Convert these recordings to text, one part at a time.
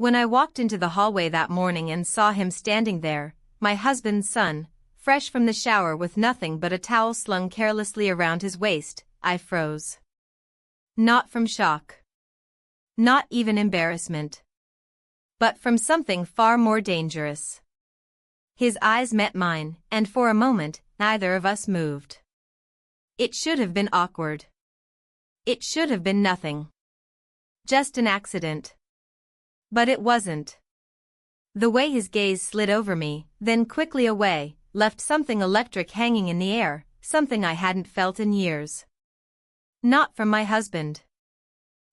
When I walked into the hallway that morning and saw him standing there, my husband's son, fresh from the shower with nothing but a towel slung carelessly around his waist, I froze. Not from shock. Not even embarrassment. But from something far more dangerous. His eyes met mine, and for a moment, neither of us moved. It should have been awkward. It should have been nothing. Just an accident. But it wasn't. The way his gaze slid over me, then quickly away, left something electric hanging in the air, something I hadn't felt in years. Not from my husband.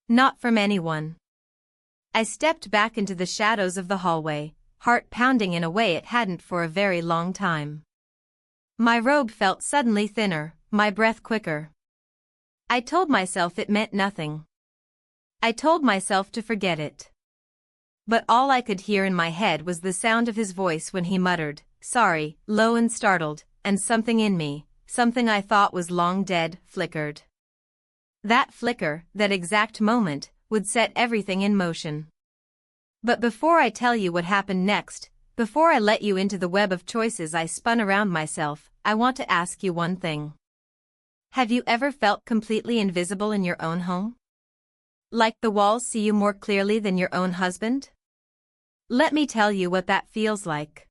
Not from anyone. I stepped back into the shadows of the hallway, heart pounding in a way it hadn't for a very long time. My robe felt suddenly thinner, my breath quicker. I told myself it meant nothing. I told myself to forget it. But all I could hear in my head was the sound of his voice when he muttered, "Sorry," low and startled, and something in me, something I thought was long dead, flickered. That flicker, that exact moment, would set everything in motion. But before I tell you what happened next, before I let you into the web of choices I spun around myself, I want to ask you one thing. Have you ever felt completely invisible in your own home? Like the walls see you more clearly than your own husband? Let me tell you what that feels like.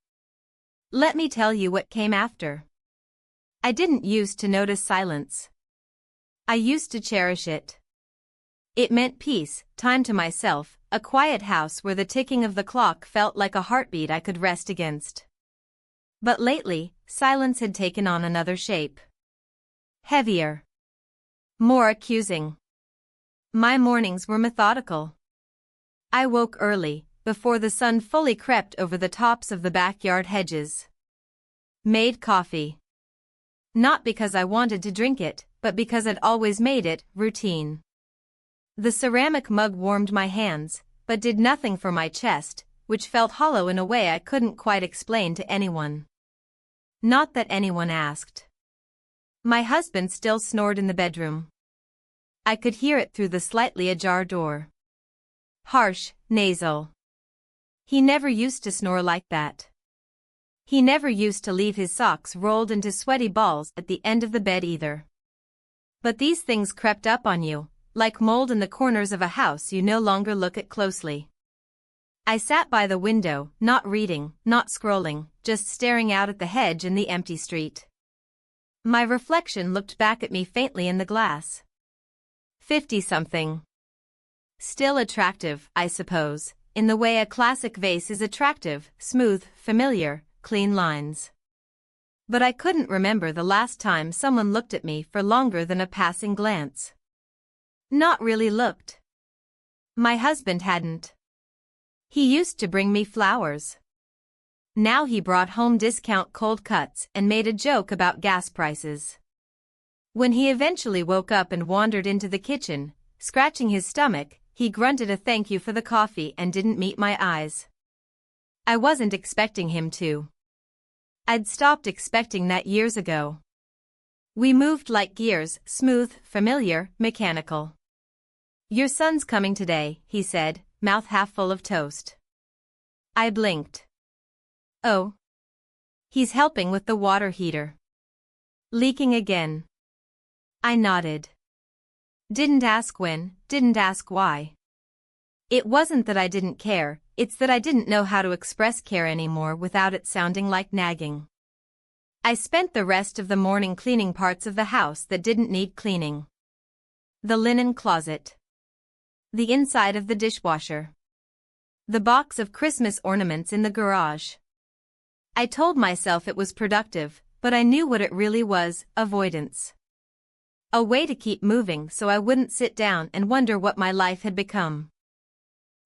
Let me tell you what came after. I didn't used to notice silence. I used to cherish it. It meant peace, time to myself, a quiet house where the ticking of the clock felt like a heartbeat I could rest against. But lately, silence had taken on another shape. Heavier. More accusing. My mornings were methodical. I woke early, before the sun fully crept over the tops of the backyard hedges. Made coffee. Not because I wanted to drink it, but because I'd always made it, routine. The ceramic mug warmed my hands, but did nothing for my chest, which felt hollow in a way I couldn't quite explain to anyone. Not that anyone asked. My husband still snored in the bedroom. I could hear it through the slightly ajar door. Harsh, nasal. He never used to snore like that. He never used to leave his socks rolled into sweaty balls at the end of the bed either. But these things crept up on you, like mold in the corners of a house you no longer look at closely. I sat by the window, not reading, not scrolling, just staring out at the hedge and the empty street. My reflection looked back at me faintly in the glass. 50-something. Still attractive, I suppose, in the way a classic vase is attractive, smooth, familiar, clean lines. But I couldn't remember the last time someone looked at me for longer than a passing glance. Not really looked. My husband hadn't. He used to bring me flowers. Now he brought home discount cold cuts and made a joke about gas prices. When he eventually woke up and wandered into the kitchen, scratching his stomach, he grunted a thank you for the coffee and didn't meet my eyes. I wasn't expecting him to. I'd stopped expecting that years ago. We moved like gears, smooth, familiar, mechanical. "Your son's coming today," he said, mouth half full of toast. I blinked. "Oh. He's helping with the water heater. Leaking again." I nodded. Didn't ask when, didn't ask why. It wasn't that I didn't care, it's that I didn't know how to express care anymore without it sounding like nagging. I spent the rest of the morning cleaning parts of the house that didn't need cleaning. The linen closet. The inside of the dishwasher. The box of Christmas ornaments in the garage. I told myself it was productive, but I knew what it really was, avoidance. A way to keep moving so I wouldn't sit down and wonder what my life had become.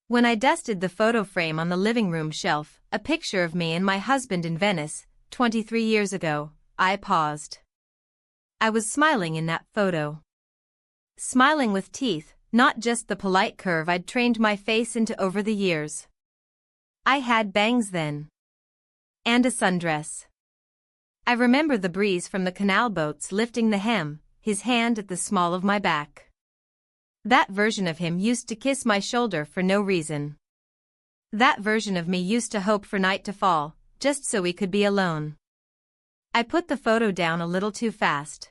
When I dusted the photo frame on the living room shelf, a picture of me and my husband in Venice, 23 years ago, I paused. I was smiling in that photo. Smiling with teeth, not just the polite curve I'd trained my face into over the years. I had bangs then. And a sundress. I remember the breeze from the canal boats lifting the hem, his hand at the small of my back. That version of him used to kiss my shoulder for no reason. That version of me used to hope for night to fall, just so we could be alone. I put the photo down a little too fast.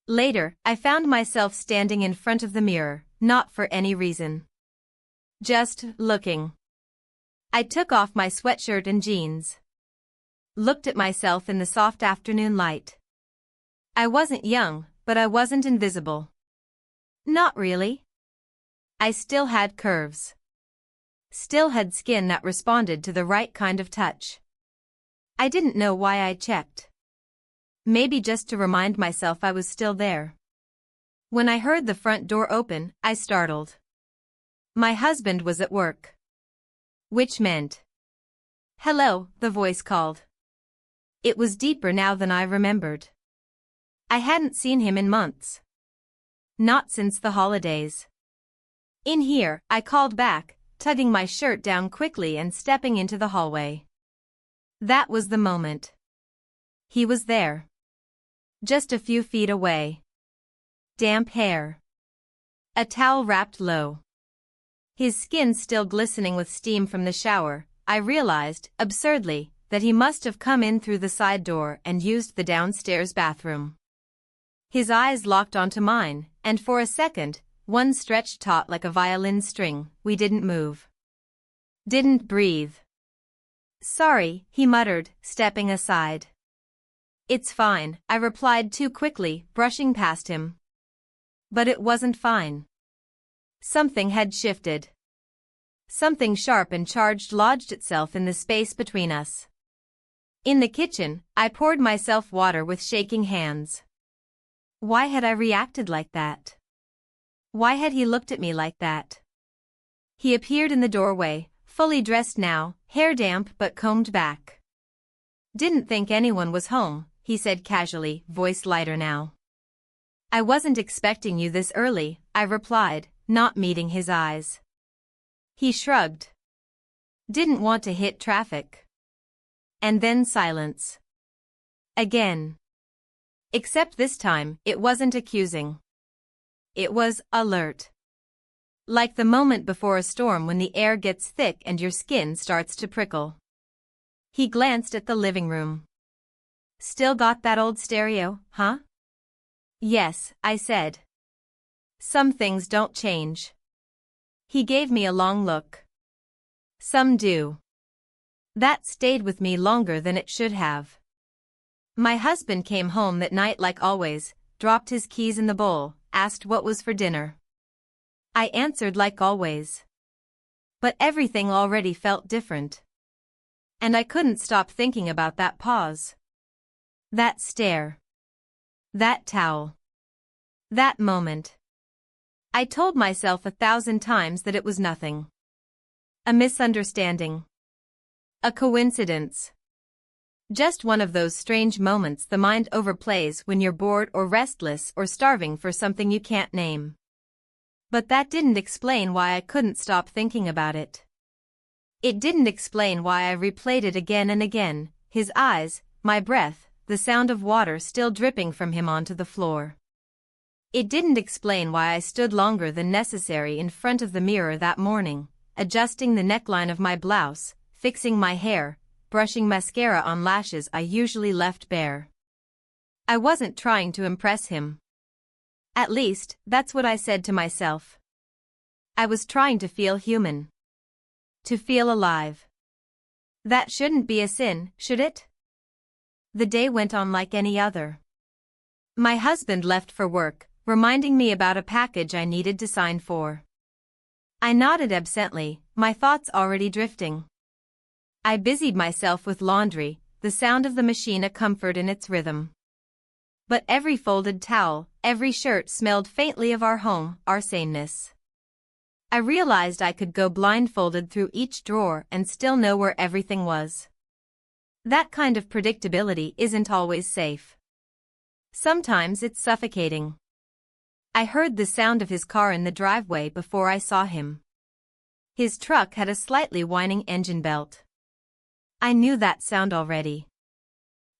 Later, I found myself standing in front of the mirror, not for any reason. Just looking. I took off my sweatshirt and jeans. Looked at myself in the soft afternoon light. I wasn't young, but I wasn't invisible. Not really. I still had curves. Still had skin that responded to the right kind of touch. I didn't know why I checked. Maybe just to remind myself I was still there. When I heard the front door open, I startled. My husband was at work. Which meant, "Hello," the voice called. It was deeper now than I remembered. I hadn't seen him in months. Not since the holidays. "In here," I called back, tugging my shirt down quickly and stepping into the hallway. That was the moment. He was there. Just a few feet away. Damp hair. A towel wrapped low. His skin still glistening with steam from the shower. I realized, absurdly, that he must have come in through the side door and used the downstairs bathroom. His eyes locked onto mine, and for a second, one stretched taut like a violin string. We didn't move. Didn't breathe. "Sorry," he muttered, stepping aside. "It's fine," I replied too quickly, brushing past him. But it wasn't fine. Something had shifted. Something sharp and charged lodged itself in the space between us. In the kitchen, I poured myself water with shaking hands. Why had I reacted like that? Why had he looked at me like that? He appeared in the doorway, fully dressed now, hair damp but combed back. "Didn't think anyone was home," he said casually, voice lighter now. "I wasn't expecting you this early," I replied, not meeting his eyes. He shrugged. "Didn't want to hit traffic." And then silence. Again. Except this time, it wasn't accusing. It was alert. Like the moment before a storm when the air gets thick and your skin starts to prickle. He glanced at the living room. "Still got that old stereo, huh?" "Yes," I said. "Some things don't change." He gave me a long look. "Some do." That stayed with me longer than it should have. My husband came home that night like always, dropped his keys in the bowl, asked what was for dinner. I answered like always. But everything already felt different. And I couldn't stop thinking about that pause. That stare. That towel. That moment. I told myself 1,000 times that it was nothing. A misunderstanding. A coincidence. Just one of those strange moments the mind overplays when you're bored or restless or starving for something you can't name. But that didn't explain why I couldn't stop thinking about it. It didn't explain why I replayed it again and again, his eyes, my breath, the sound of water still dripping from him onto the floor. It didn't explain why I stood longer than necessary in front of the mirror that morning, adjusting the neckline of my blouse, fixing my hair, brushing mascara on lashes I usually left bare. I wasn't trying to impress him. At least, that's what I said to myself. I was trying to feel human. To feel alive. That shouldn't be a sin, should it? The day went on like any other. My husband left for work, reminding me about a package I needed to sign for. I nodded absently, my thoughts already drifting. I busied myself with laundry, the sound of the machine a comfort in its rhythm. But every folded towel, every shirt smelled faintly of our home, our sameness. I realized I could go blindfolded through each drawer and still know where everything was. That kind of predictability isn't always safe. Sometimes it's suffocating. I heard the sound of his car in the driveway before I saw him. His truck had a slightly whining engine belt. I knew that sound already.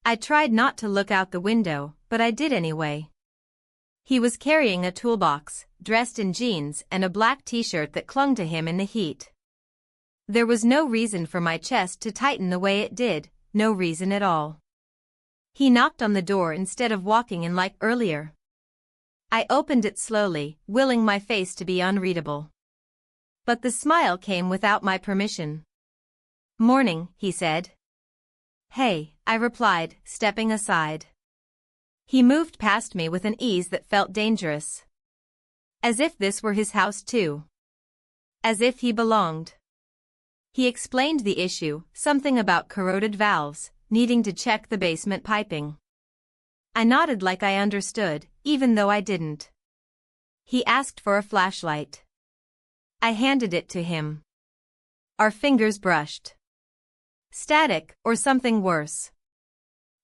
I tried not to look out the window, but I did anyway. He was carrying a toolbox, dressed in jeans and a black t-shirt that clung to him in the heat. There was no reason for my chest to tighten the way it did, no reason at all. He knocked on the door instead of walking in like earlier. I opened it slowly, willing my face to be unreadable. But the smile came without my permission. "Morning," he said. "Hey," I replied, stepping aside. He moved past me with an ease that felt dangerous. As if this were his house too. As if he belonged. He explained the issue, something about corroded valves, needing to check the basement piping. I nodded like I understood, even though I didn't. He asked for a flashlight. I handed it to him. Our fingers brushed. Static, or something worse.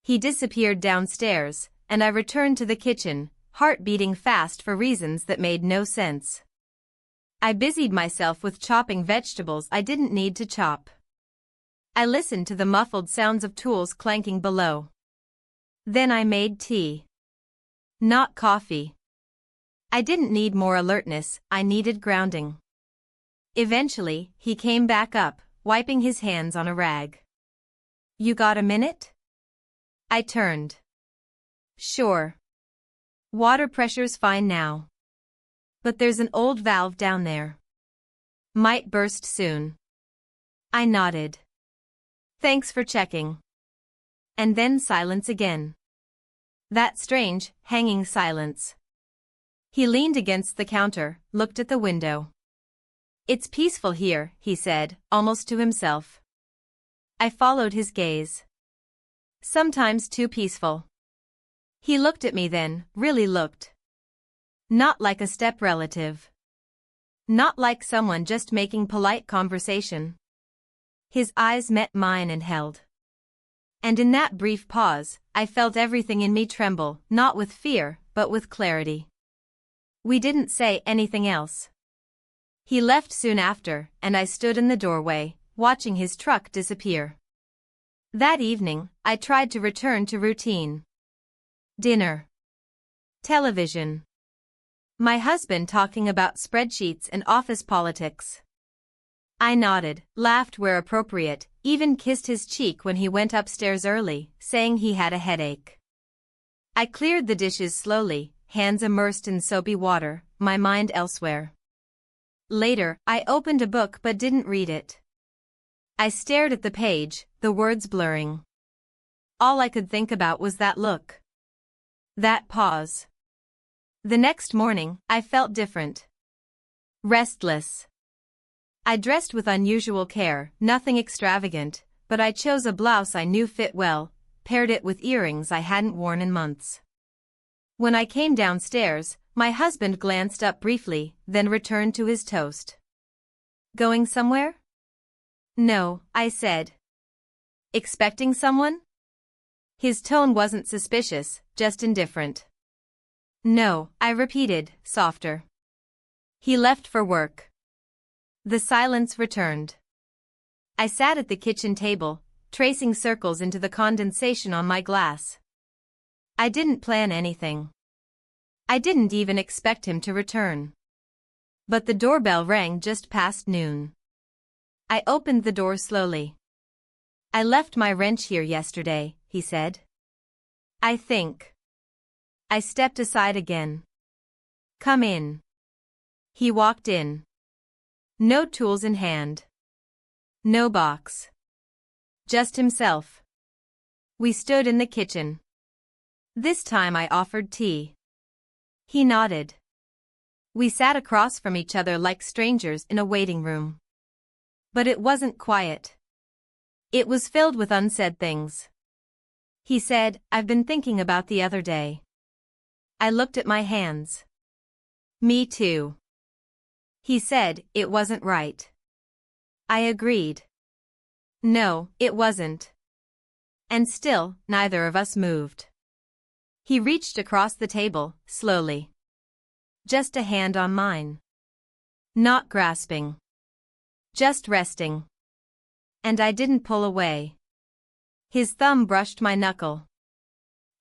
He disappeared downstairs, and I returned to the kitchen, heart beating fast for reasons that made no sense. I busied myself with chopping vegetables I didn't need to chop. I listened to the muffled sounds of tools clanking below. Then I made tea. Not coffee. I didn't need more alertness, I needed grounding. Eventually, he came back up, wiping his hands on a rag. "You got a minute?" I turned. "Sure. Water pressure's fine now. But there's an old valve down there. Might burst soon." I nodded. "Thanks for checking." And then silence again. That strange, hanging silence. He leaned against the counter, looked at the window. "It's peaceful here," he said, almost to himself. I followed his gaze. "Sometimes too peaceful." He looked at me then, really looked. Not like a step relative. Not like someone just making polite conversation. His eyes met mine and held. And in that brief pause, I felt everything in me tremble, not with fear, but with clarity. We didn't say anything else. He left soon after, and I stood in the doorway, watching his truck disappear. That evening, I tried to return to routine. Dinner. Television. My husband talking about spreadsheets and office politics. I nodded, laughed where appropriate, even kissed his cheek when he went upstairs early, saying he had a headache. I cleared the dishes slowly, hands immersed in soapy water, my mind elsewhere. Later, I opened a book but didn't read it. I stared at the page, the words blurring. All I could think about was that look. That pause. The next morning, I felt different. Restless. I dressed with unusual care, nothing extravagant, but I chose a blouse I knew fit well, paired it with earrings I hadn't worn in months. When I came downstairs, my husband glanced up briefly, then returned to his toast. "Going somewhere?" "No," I said. "Expecting someone?" His tone wasn't suspicious, just indifferent. "No," I repeated, softer. He left for work. The silence returned. I sat at the kitchen table, tracing circles into the condensation on my glass. I didn't plan anything. I didn't even expect him to return. But the doorbell rang just past noon. I opened the door slowly. "I left my wrench here yesterday," he said. "I think." I stepped aside again. "Come in." He walked in. No tools in hand. No box. Just himself. We stood in the kitchen. This time I offered tea. He nodded. We sat across from each other like strangers in a waiting room. But it wasn't quiet. It was filled with unsaid things. He said, "I've been thinking about the other day." I looked at my hands. "Me too." He said, "It wasn't right." I agreed. No, it wasn't. And still, neither of us moved. He reached across the table, slowly. Just a hand on mine. Not grasping. Just resting. And I didn't pull away. His thumb brushed my knuckle.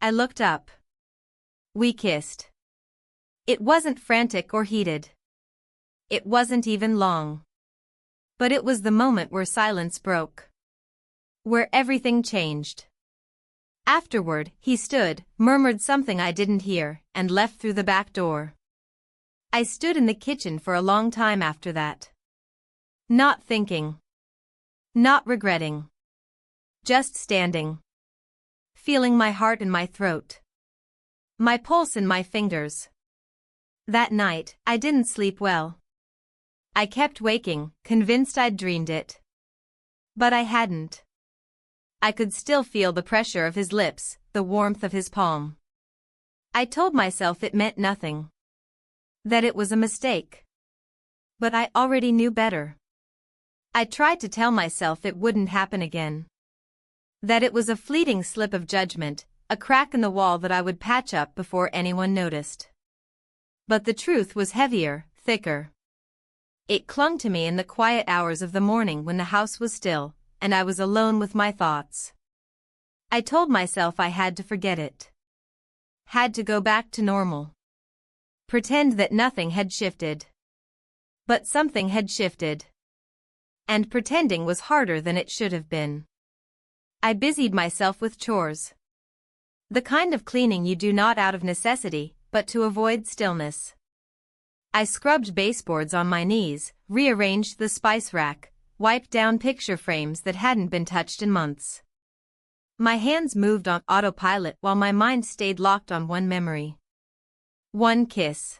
I looked up. We kissed. It wasn't frantic or heated. It wasn't even long. But it was the moment where silence broke. Where everything changed. Afterward, he stood, murmured something I didn't hear, and left through the back door. I stood in the kitchen for a long time after that. Not thinking. Not regretting. Just standing. Feeling my heart in my throat. My pulse in my fingers. That night, I didn't sleep well. I kept waking, convinced I'd dreamed it. But I hadn't. I could still feel the pressure of his lips, the warmth of his palm. I told myself it meant nothing. That it was a mistake. But I already knew better. I tried to tell myself it wouldn't happen again. That it was a fleeting slip of judgment, a crack in the wall that I would patch up before anyone noticed. But the truth was heavier, thicker. It clung to me in the quiet hours of the morning when the house was still, and I was alone with my thoughts. I told myself I had to forget it. Had to go back to normal. Pretend that nothing had shifted. But something had shifted. And pretending was harder than it should have been. I busied myself with chores. The kind of cleaning you do not out of necessity, but to avoid stillness. I scrubbed baseboards on my knees, rearranged the spice rack, wiped down picture frames that hadn't been touched in months. My hands moved on autopilot while my mind stayed locked on one memory. One kiss.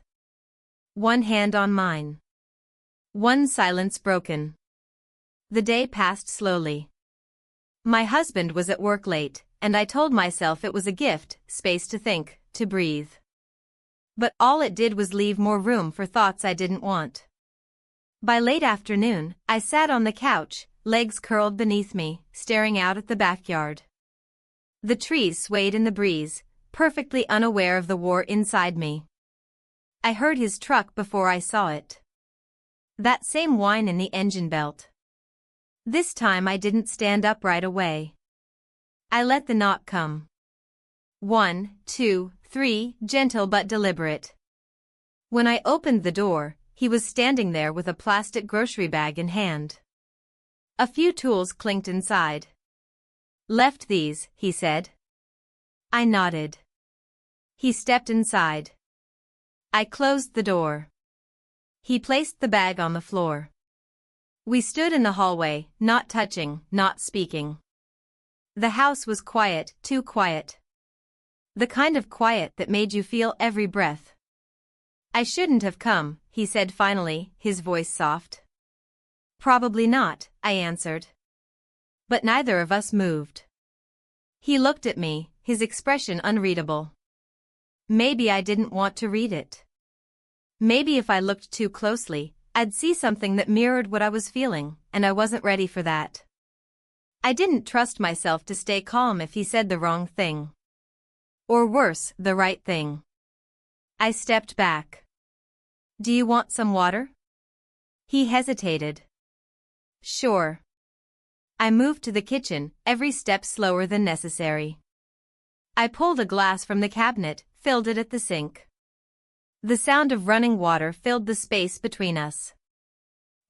One hand on mine. One silence broken. The day passed slowly. My husband was at work late, and I told myself it was a gift, space to think, to breathe. But all it did was leave more room for thoughts I didn't want. By late afternoon, I sat on the couch, legs curled beneath me, staring out at the backyard. The trees swayed in the breeze, perfectly unaware of the war inside me. I heard his truck before I saw it. That same whine in the engine belt. This time I didn't stand up right away. I let the knock come. 1, 2, 3, gentle but deliberate. When I opened the door, he was standing there with a plastic grocery bag in hand. A few tools clinked inside. "Left these," he said. I nodded. He stepped inside. I closed the door. He placed the bag on the floor. We stood in the hallway, not touching, not speaking. The house was quiet, too quiet. The kind of quiet that made you feel every breath. "I shouldn't have come," he said finally, his voice soft. "Probably not," I answered. But neither of us moved. He looked at me, his expression unreadable. Maybe I didn't want to read it. Maybe if I looked too closely, I'd see something that mirrored what I was feeling, and I wasn't ready for that. I didn't trust myself to stay calm if he said the wrong thing. Or worse, the right thing. I stepped back. "Do you want some water?" He hesitated. "Sure." I moved to the kitchen, every step slower than necessary. I pulled a glass from the cabinet, filled it at the sink. The sound of running water filled the space between us.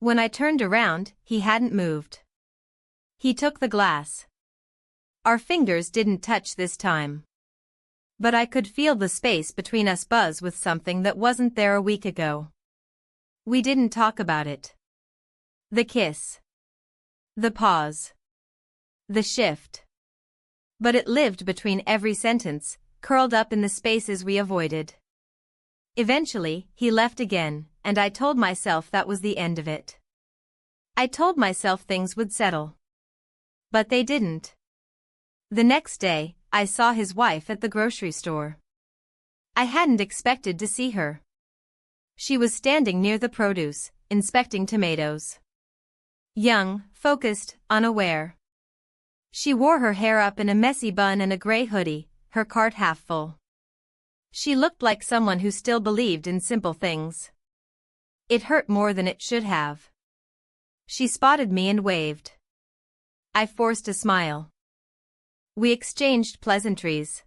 When I turned around, he hadn't moved. He took the glass. Our fingers didn't touch this time. But I could feel the space between us buzz with something that wasn't there a week ago. We didn't talk about it. The kiss. The pause. The shift. But it lived between every sentence, curled up in the spaces we avoided. Eventually, he left again, and I told myself that was the end of it. I told myself things would settle. But they didn't. The next day, I saw his wife at the grocery store. I hadn't expected to see her. She was standing near the produce, inspecting tomatoes. Young, focused, unaware. She wore her hair up in a messy bun and a gray hoodie, her cart half full. She looked like someone who still believed in simple things. It hurt more than it should have. She spotted me and waved. I forced a smile. We exchanged pleasantries.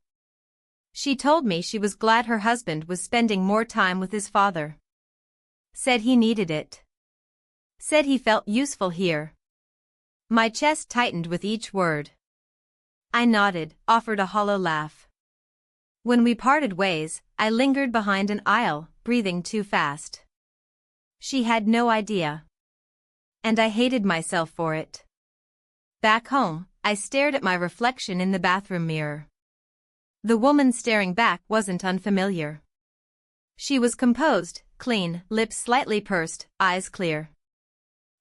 She told me she was glad her husband was spending more time with his father. Said he needed it. Said he felt useful here. My chest tightened with each word. I nodded, offered a hollow laugh. When we parted ways, I lingered behind an aisle, breathing too fast. She had no idea. And I hated myself for it. Back home, I stared at my reflection in the bathroom mirror. The woman staring back wasn't unfamiliar. She was composed, clean, lips slightly pursed, eyes clear.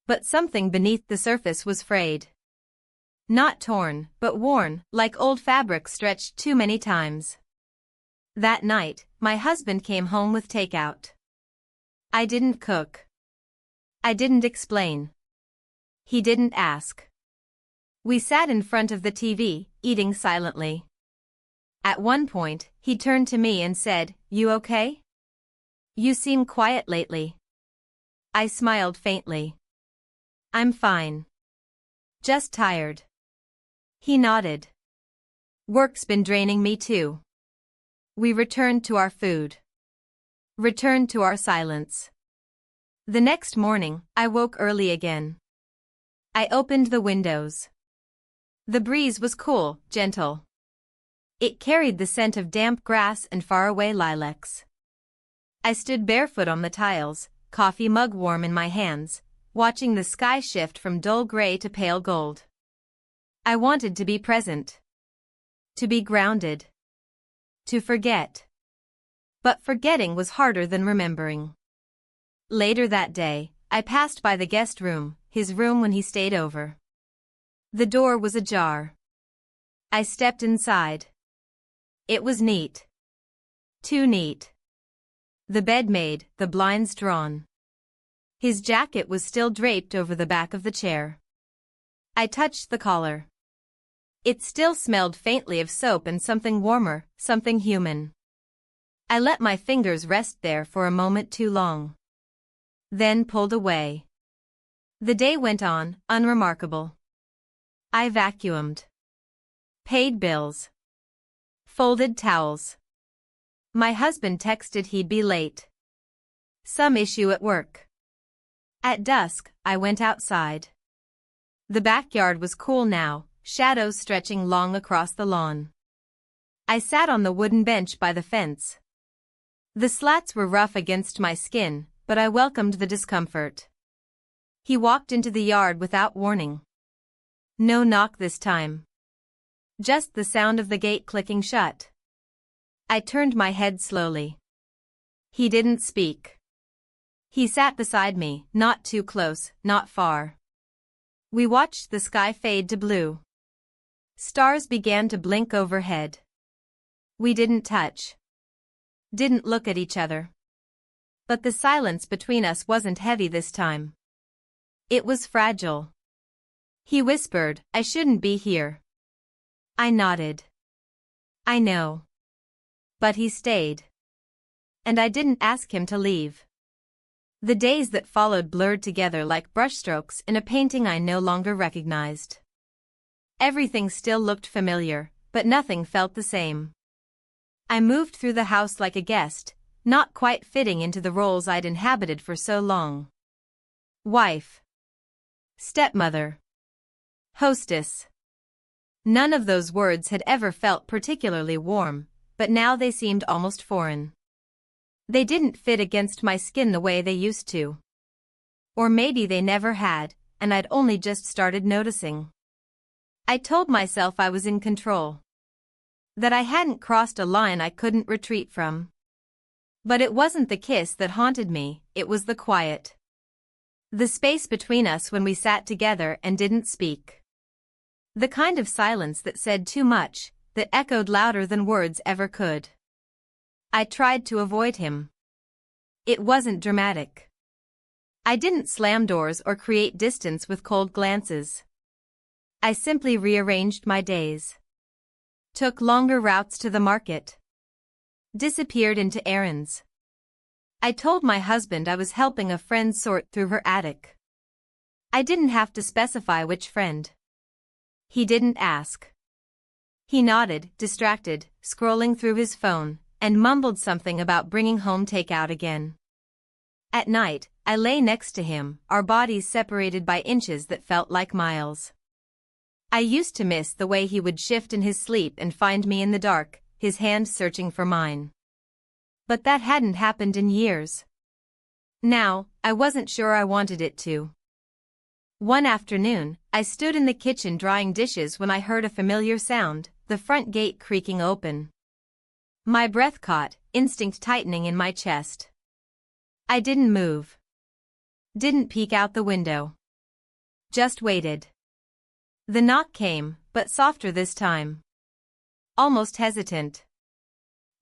But something beneath the surface was frayed. Not torn, but worn, like old fabric stretched too many times. That night, my husband came home with takeout. I didn't cook. I didn't explain. He didn't ask. We sat in front of the TV, eating silently. At one point, he turned to me and said, "You okay? You seem quiet lately." I smiled faintly. "I'm fine. Just tired." He nodded. "Work's been draining me too." We returned to our food. Returned to our silence. The next morning, I woke early again. I opened the windows. The breeze was cool, gentle. It carried the scent of damp grass and faraway lilacs. I stood barefoot on the tiles, coffee mug warm in my hands, watching the sky shift from dull gray to pale gold. I wanted to be present. To be grounded. To forget. But forgetting was harder than remembering. Later that day, I passed by the guest room, his room when he stayed over. The door was ajar. I stepped inside. It was neat. Too neat. The bed made, the blinds drawn. His jacket was still draped over the back of the chair. I touched the collar. It still smelled faintly of soap and something warmer, something human. I let my fingers rest there for a moment too long. Then pulled away. The day went on, unremarkable. I vacuumed. Paid bills. Folded towels. My husband texted he'd be late. Some issue at work. At dusk, I went outside. The backyard was cool now, shadows stretching long across the lawn. I sat on the wooden bench by the fence. The slats were rough against my skin, but I welcomed the discomfort. He walked into the yard without warning. No knock this time. Just the sound of the gate clicking shut. I turned my head slowly. He didn't speak. He sat beside me, not too close, not far. We watched the sky fade to blue. Stars began to blink overhead. We didn't touch. Didn't look at each other. But the silence between us wasn't heavy this time. It was fragile. He whispered, "I shouldn't be here." I nodded. "I know." But he stayed. And I didn't ask him to leave. The days that followed blurred together like brushstrokes in a painting I no longer recognized. Everything still looked familiar, but nothing felt the same. I moved through the house like a guest, not quite fitting into the roles I'd inhabited for so long. Wife. Stepmother. Hostess. None of those words had ever felt particularly warm, but now they seemed almost foreign. They didn't fit against my skin the way they used to. Or maybe they never had, and I'd only just started noticing. I told myself I was in control. That I hadn't crossed a line I couldn't retreat from. But it wasn't the kiss that haunted me, it was the quiet. The space between us when we sat together and didn't speak. The kind of silence that said too much, that echoed louder than words ever could. I tried to avoid him. It wasn't dramatic. I didn't slam doors or create distance with cold glances. I simply rearranged my days. Took longer routes to the market. Disappeared into errands. I told my husband I was helping a friend sort through her attic. I didn't have to specify which friend. He didn't ask. He nodded, distracted, scrolling through his phone, and mumbled something about bringing home takeout again. At night, I lay next to him, our bodies separated by inches that felt like miles. I used to miss the way he would shift in his sleep and find me in the dark, his hand searching for mine. But that hadn't happened in years. Now, I wasn't sure I wanted it to. One afternoon, I stood in the kitchen drying dishes when I heard a familiar sound, the front gate creaking open. My breath caught, instinct tightening in my chest. I didn't move. Didn't peek out the window. Just waited. The knock came, but softer this time. Almost hesitant.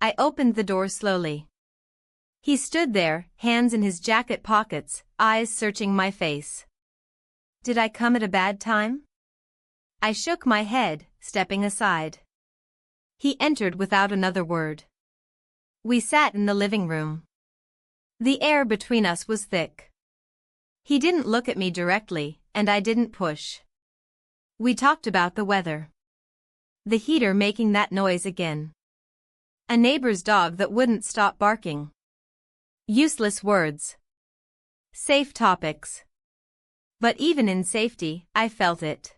I opened the door slowly. He stood there, hands in his jacket pockets, eyes searching my face. Did I come at a bad time? I shook my head, stepping aside. He entered without another word. We sat in the living room. The air between us was thick. He didn't look at me directly, and I didn't push. We talked about the weather. The heater making that noise again. A neighbor's dog that wouldn't stop barking. Useless words. Safe topics. But even in safety, I felt it.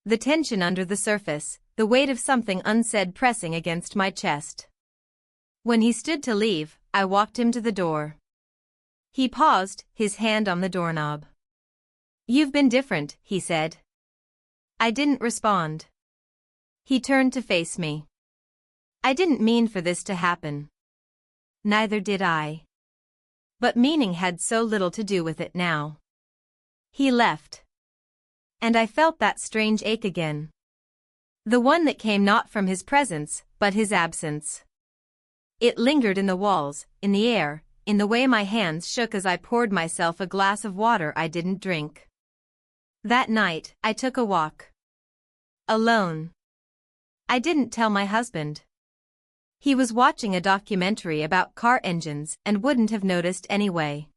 The tension under the surface, the weight of something unsaid pressing against my chest. When he stood to leave, I walked him to the door. He paused, his hand on the doorknob. "You've been different," he said. I didn't respond. He turned to face me. I didn't mean for this to happen. Neither did I. But meaning had so little to do with it now. He left. And I felt that strange ache again. The one that came not from his presence, but his absence. It lingered in the walls, in the air, in the way my hands shook as I poured myself a glass of water I didn't drink. That night, I took a walk. Alone. I didn't tell my husband. He was watching a documentary about car engines and wouldn't have noticed anyway.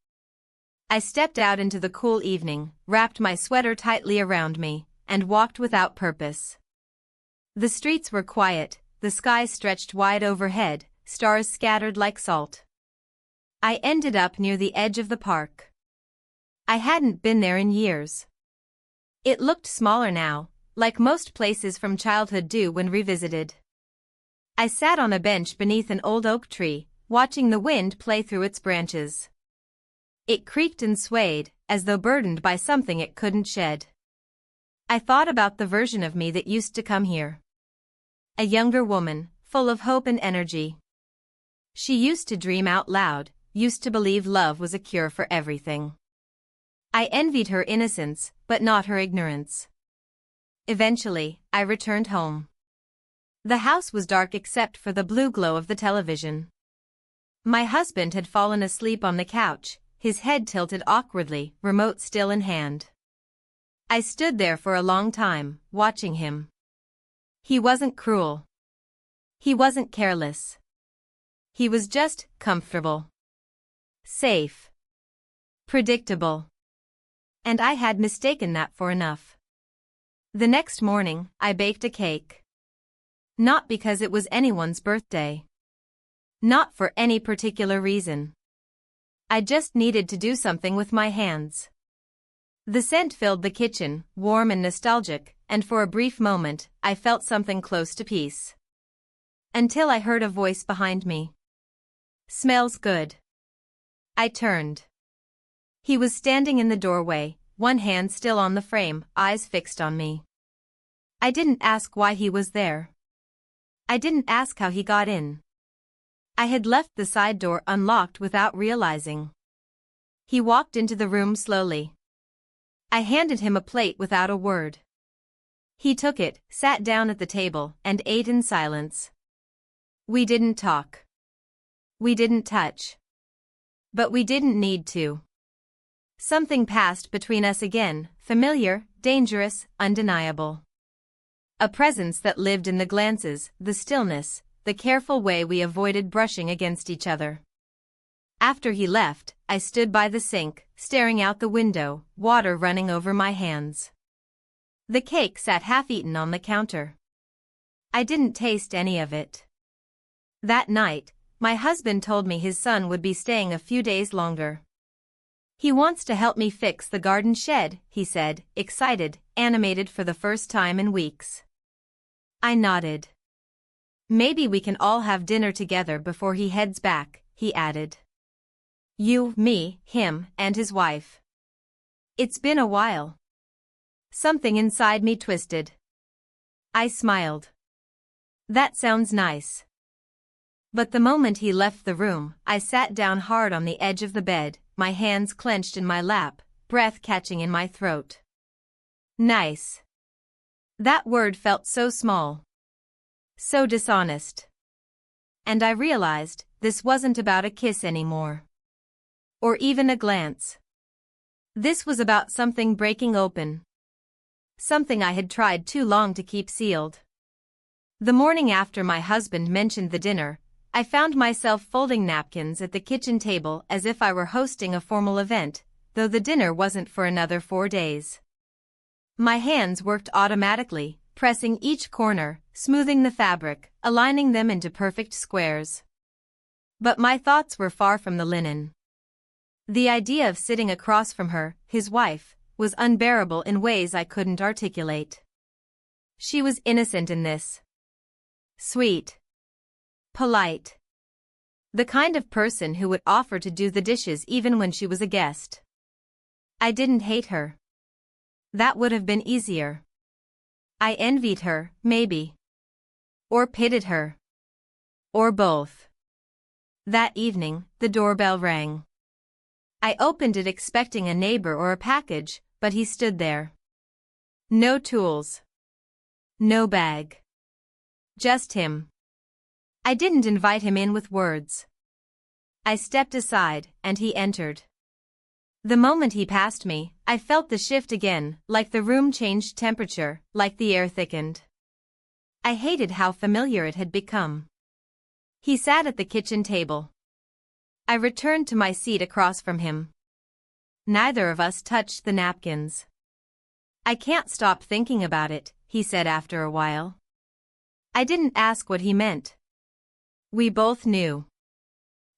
I stepped out into the cool evening, wrapped my sweater tightly around me, and walked without purpose. The streets were quiet, the sky stretched wide overhead, stars scattered like salt. I ended up near the edge of the park. I hadn't been there in years. It looked smaller now, like most places from childhood do when revisited. I sat on a bench beneath an old oak tree, watching the wind play through its branches. It creaked and swayed, as though burdened by something it couldn't shed. I thought about the version of me that used to come here. A younger woman, full of hope and energy. She used to dream out loud, used to believe love was a cure for everything. I envied her innocence, but not her ignorance. Eventually, I returned home. The house was dark except for the blue glow of the television. My husband had fallen asleep on the couch, his head tilted awkwardly, remote still in hand. I stood there for a long time, watching him. He wasn't cruel. He wasn't careless. He was just comfortable. Safe. Predictable. And I had mistaken that for enough. The next morning, I baked a cake. Not because it was anyone's birthday. Not for any particular reason. I just needed to do something with my hands. The scent filled the kitchen, warm and nostalgic, and for a brief moment, I felt something close to peace. Until I heard a voice behind me. "Smells good." I turned. He was standing in the doorway, one hand still on the frame, eyes fixed on me. I didn't ask why he was there. I didn't ask how he got in. I had left the side door unlocked without realizing. He walked into the room slowly. I handed him a plate without a word. He took it, sat down at the table, and ate in silence. We didn't talk. We didn't touch. But we didn't need to. Something passed between us again, familiar, dangerous, undeniable. A presence that lived in the glances, the stillness, the careful way we avoided brushing against each other. After he left, I stood by the sink, staring out the window, water running over my hands. The cake sat half-eaten on the counter. I didn't taste any of it. That night, my husband told me his son would be staying a few days longer. He wants to help me fix the garden shed, he said, excited, animated for the first time in weeks. I nodded. Maybe we can all have dinner together before he heads back, he added. You, me, him, and his wife. It's been a while. Something inside me twisted. I smiled. That sounds nice. But the moment he left the room, I sat down hard on the edge of the bed, my hands clenched in my lap, breath catching in my throat. Nice. That word felt so small. So dishonest. And I realized, this wasn't about a kiss anymore. Or even a glance. This was about something breaking open. Something I had tried too long to keep sealed. The morning after my husband mentioned the dinner, I found myself folding napkins at the kitchen table as if I were hosting a formal event, though the dinner wasn't for another 4 days. My hands worked automatically, pressing each corner, smoothing the fabric, aligning them into perfect squares. But my thoughts were far from the linen. The idea of sitting across from her, his wife, was unbearable in ways I couldn't articulate. She was innocent in this. Sweet. Polite. The kind of person who would offer to do the dishes even when she was a guest. I didn't hate her. That would have been easier. I envied her, maybe. Or pitied her. Or both. That evening, the doorbell rang. I opened it expecting a neighbor or a package, but he stood there. No tools. No bag. Just him. I didn't invite him in with words. I stepped aside, and he entered. The moment he passed me, I felt the shift again, like the room changed temperature, like the air thickened. I hated how familiar it had become. He sat at the kitchen table. I returned to my seat across from him. Neither of us touched the napkins. I can't stop thinking about it, he said after a while. I didn't ask what he meant. We both knew.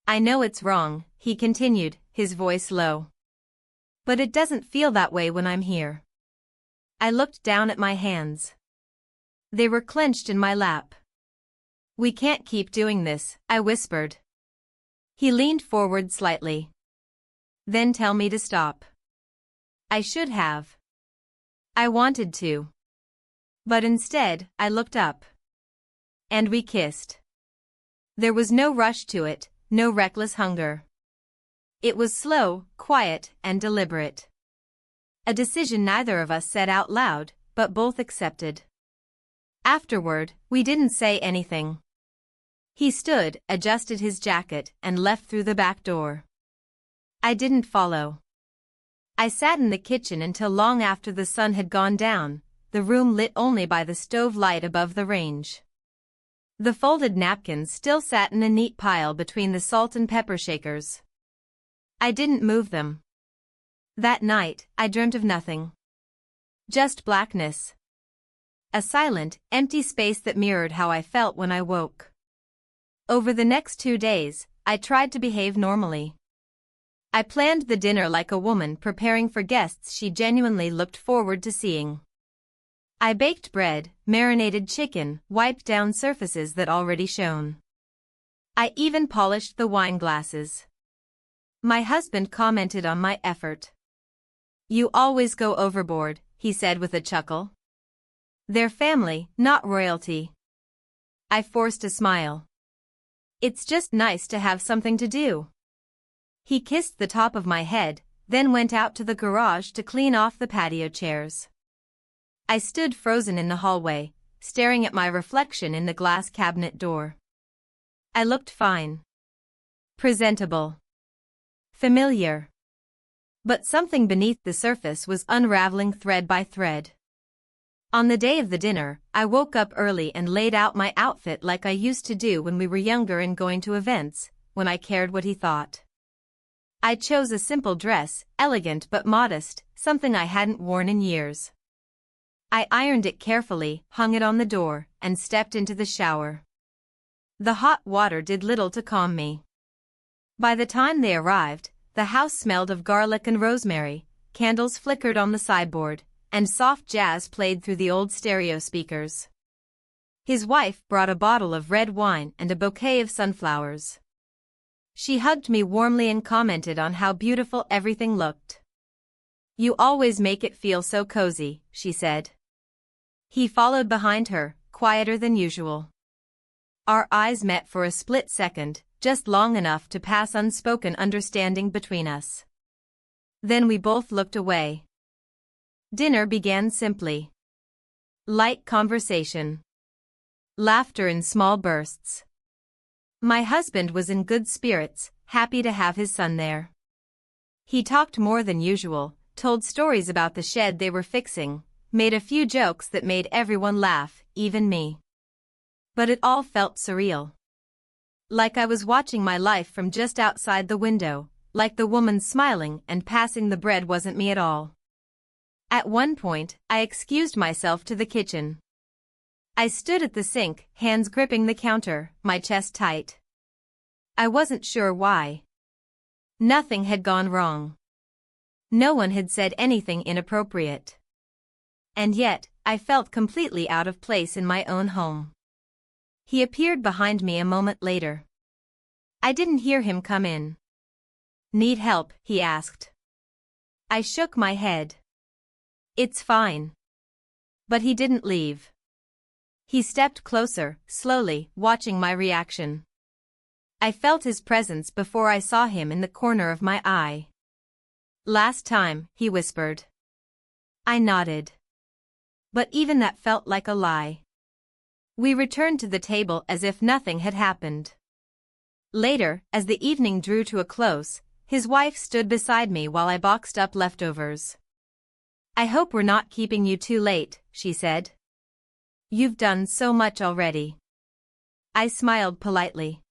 I know it's wrong, he continued, his voice low. But it doesn't feel that way when I'm here. I looked down at my hands. They were clenched in my lap. We can't keep doing this, I whispered. He leaned forward slightly. Then tell me to stop. I should have. I wanted to. But instead, I looked up. And we kissed. There was no rush to it, no reckless hunger. It was slow, quiet, and deliberate. A decision neither of us said out loud, but both accepted. Afterward, we didn't say anything. He stood, adjusted his jacket, and left through the back door. I didn't follow. I sat in the kitchen until long after the sun had gone down, the room lit only by the stove light above the range. The folded napkins still sat in a neat pile between the salt and pepper shakers. I didn't move them. That night, I dreamt of nothing. Just blackness. A silent, empty space that mirrored how I felt when I woke. Over the next 2 days, I tried to behave normally. I planned the dinner like a woman preparing for guests she genuinely looked forward to seeing. I baked bread, marinated chicken, wiped down surfaces that already shone. I even polished the wine glasses. My husband commented on my effort. You always go overboard, he said with a chuckle. They're family, not royalty. I forced a smile. It's just nice to have something to do. He kissed the top of my head, then went out to the garage to clean off the patio chairs. I stood frozen in the hallway, staring at my reflection in the glass cabinet door. I looked fine. Presentable. Familiar. But something beneath the surface was unraveling thread by thread. On the day of the dinner, I woke up early and laid out my outfit like I used to do when we were younger and going to events, when I cared what he thought. I chose a simple dress, elegant but modest, something I hadn't worn in years. I ironed it carefully, hung it on the door, and stepped into the shower. The hot water did little to calm me. By the time they arrived, the house smelled of garlic and rosemary, candles flickered on the sideboard, and soft jazz played through the old stereo speakers. His wife brought a bottle of red wine and a bouquet of sunflowers. She hugged me warmly and commented on how beautiful everything looked. "You always make it feel so cozy," she said. He followed behind her, quieter than usual. Our eyes met for a split second, just long enough to pass unspoken understanding between us. Then we both looked away. Dinner began simply. Light conversation. Laughter in small bursts. My husband was in good spirits, happy to have his son there. He talked more than usual, told stories about the shed they were fixing, made a few jokes that made everyone laugh, even me. But it all felt surreal. Like I was watching my life from just outside the window, like the woman smiling and passing the bread wasn't me at all. At one point, I excused myself to the kitchen. I stood at the sink, hands gripping the counter, my chest tight. I wasn't sure why. Nothing had gone wrong. No one had said anything inappropriate. And yet, I felt completely out of place in my own home. He appeared behind me a moment later. I didn't hear him come in. "Need help?" he asked. I shook my head. "It's fine." But he didn't leave. He stepped closer, slowly, watching my reaction. I felt his presence before I saw him in the corner of my eye. "Last time," he whispered. I nodded. But even that felt like a lie. We returned to the table as if nothing had happened. Later, as the evening drew to a close, his wife stood beside me while I boxed up leftovers. "I hope we're not keeping you too late," she said. "You've done so much already." I smiled politely.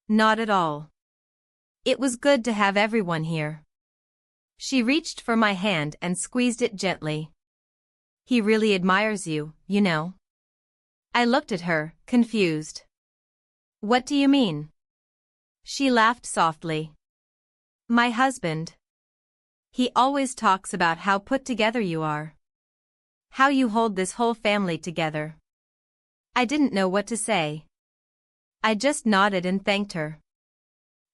"Not at all. It was good to have everyone here." She reached for my hand and squeezed it gently. "He really admires you, you know." I looked at her, confused. "What do you mean?" She laughed softly. "My husband. He always talks about how put together you are. How you hold this whole family together." I didn't know what to say. I just nodded and thanked her.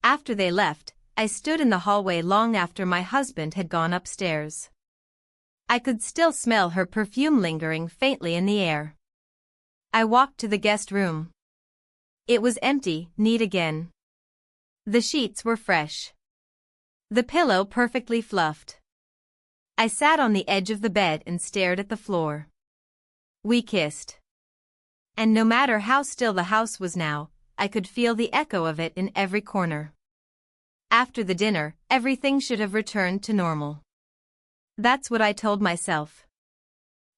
After they left, I stood in the hallway long after my husband had gone upstairs. I could still smell her perfume lingering faintly in the air. I walked to the guest room. It was empty, neat again. The sheets were fresh. The pillow perfectly fluffed. I sat on the edge of the bed and stared at the floor. We kissed. And no matter how still the house was now, I could feel the echo of it in every corner. After the dinner, everything should have returned to normal. That's what I told myself.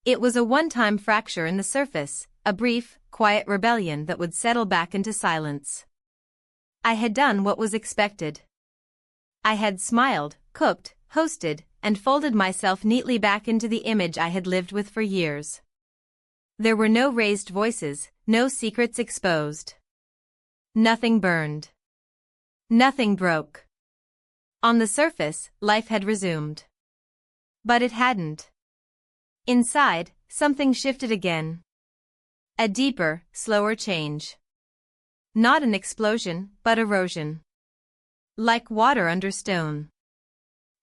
It was a one-time fracture in the surface, a brief, quiet rebellion that would settle back into silence. I had done what was expected. I had smiled, cooked, hosted, and folded myself neatly back into the image I had lived with for years. There were no raised voices, no secrets exposed. Nothing burned. Nothing broke. On the surface, life had resumed. But it hadn't. Inside, something shifted again. A deeper, slower change. Not an explosion, but erosion. Like water under stone.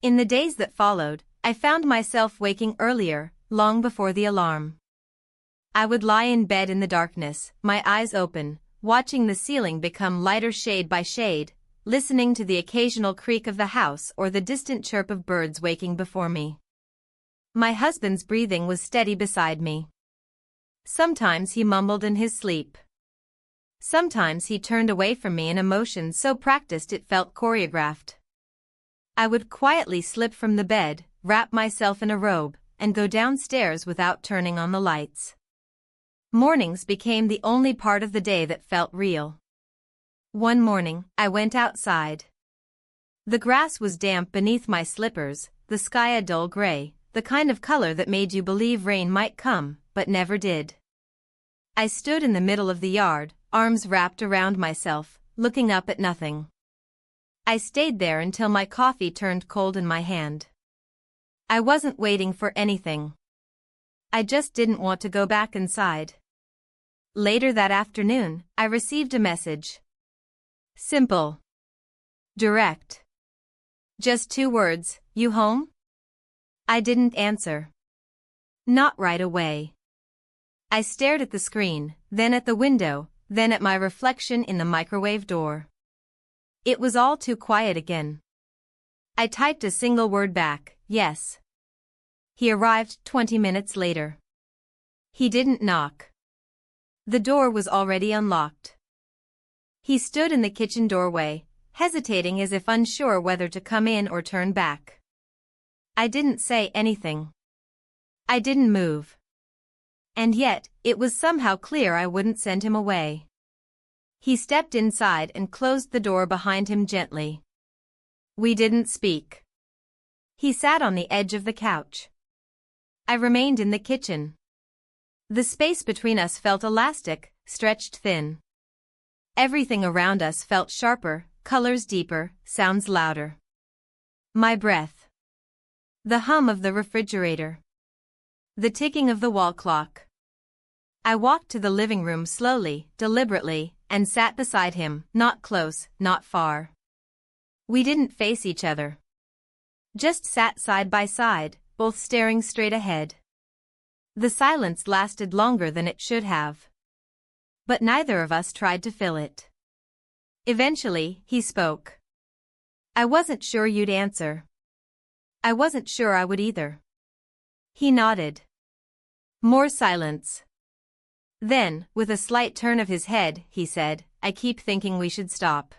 In the days that followed, I found myself waking earlier, long before the alarm. I would lie in bed in the darkness, my eyes open, watching the ceiling become lighter shade by shade, listening to the occasional creak of the house or the distant chirp of birds waking before me. My husband's breathing was steady beside me. Sometimes he mumbled in his sleep. Sometimes he turned away from me in a motion so practiced it felt choreographed. I would quietly slip from the bed, wrap myself in a robe, and go downstairs without turning on the lights. Mornings became the only part of the day that felt real. One morning, I went outside. The grass was damp beneath my slippers, the sky a dull gray, the kind of color that made you believe rain might come, but never did. I stood in the middle of the yard, arms wrapped around myself, looking up at nothing. I stayed there until my coffee turned cold in my hand. I wasn't waiting for anything. I just didn't want to go back inside. Later that afternoon, I received a message. Simple. Direct. Just 2 words, "You home?" I didn't answer. Not right away. I stared at the screen, then at the window, then at my reflection in the microwave door. It was all too quiet again. I typed a single word back, "Yes." He arrived 20 minutes later. He didn't knock. The door was already unlocked. He stood in the kitchen doorway, hesitating as if unsure whether to come in or turn back. I didn't say anything. I didn't move. And yet, it was somehow clear I wouldn't send him away. He stepped inside and closed the door behind him gently. We didn't speak. He sat on the edge of the couch. I remained in the kitchen. The space between us felt elastic, stretched thin. Everything around us felt sharper, colors deeper, sounds louder. My breath. The hum of the refrigerator. The ticking of the wall clock. I walked to the living room slowly, deliberately, and sat beside him, not close, not far. We didn't face each other. Just sat side by side, both staring straight ahead. The silence lasted longer than it should have. But neither of us tried to fill it. Eventually, he spoke. I wasn't sure you'd answer. I wasn't sure I would either. He nodded. More silence. Then, with a slight turn of his head, he said, I keep thinking we should stop.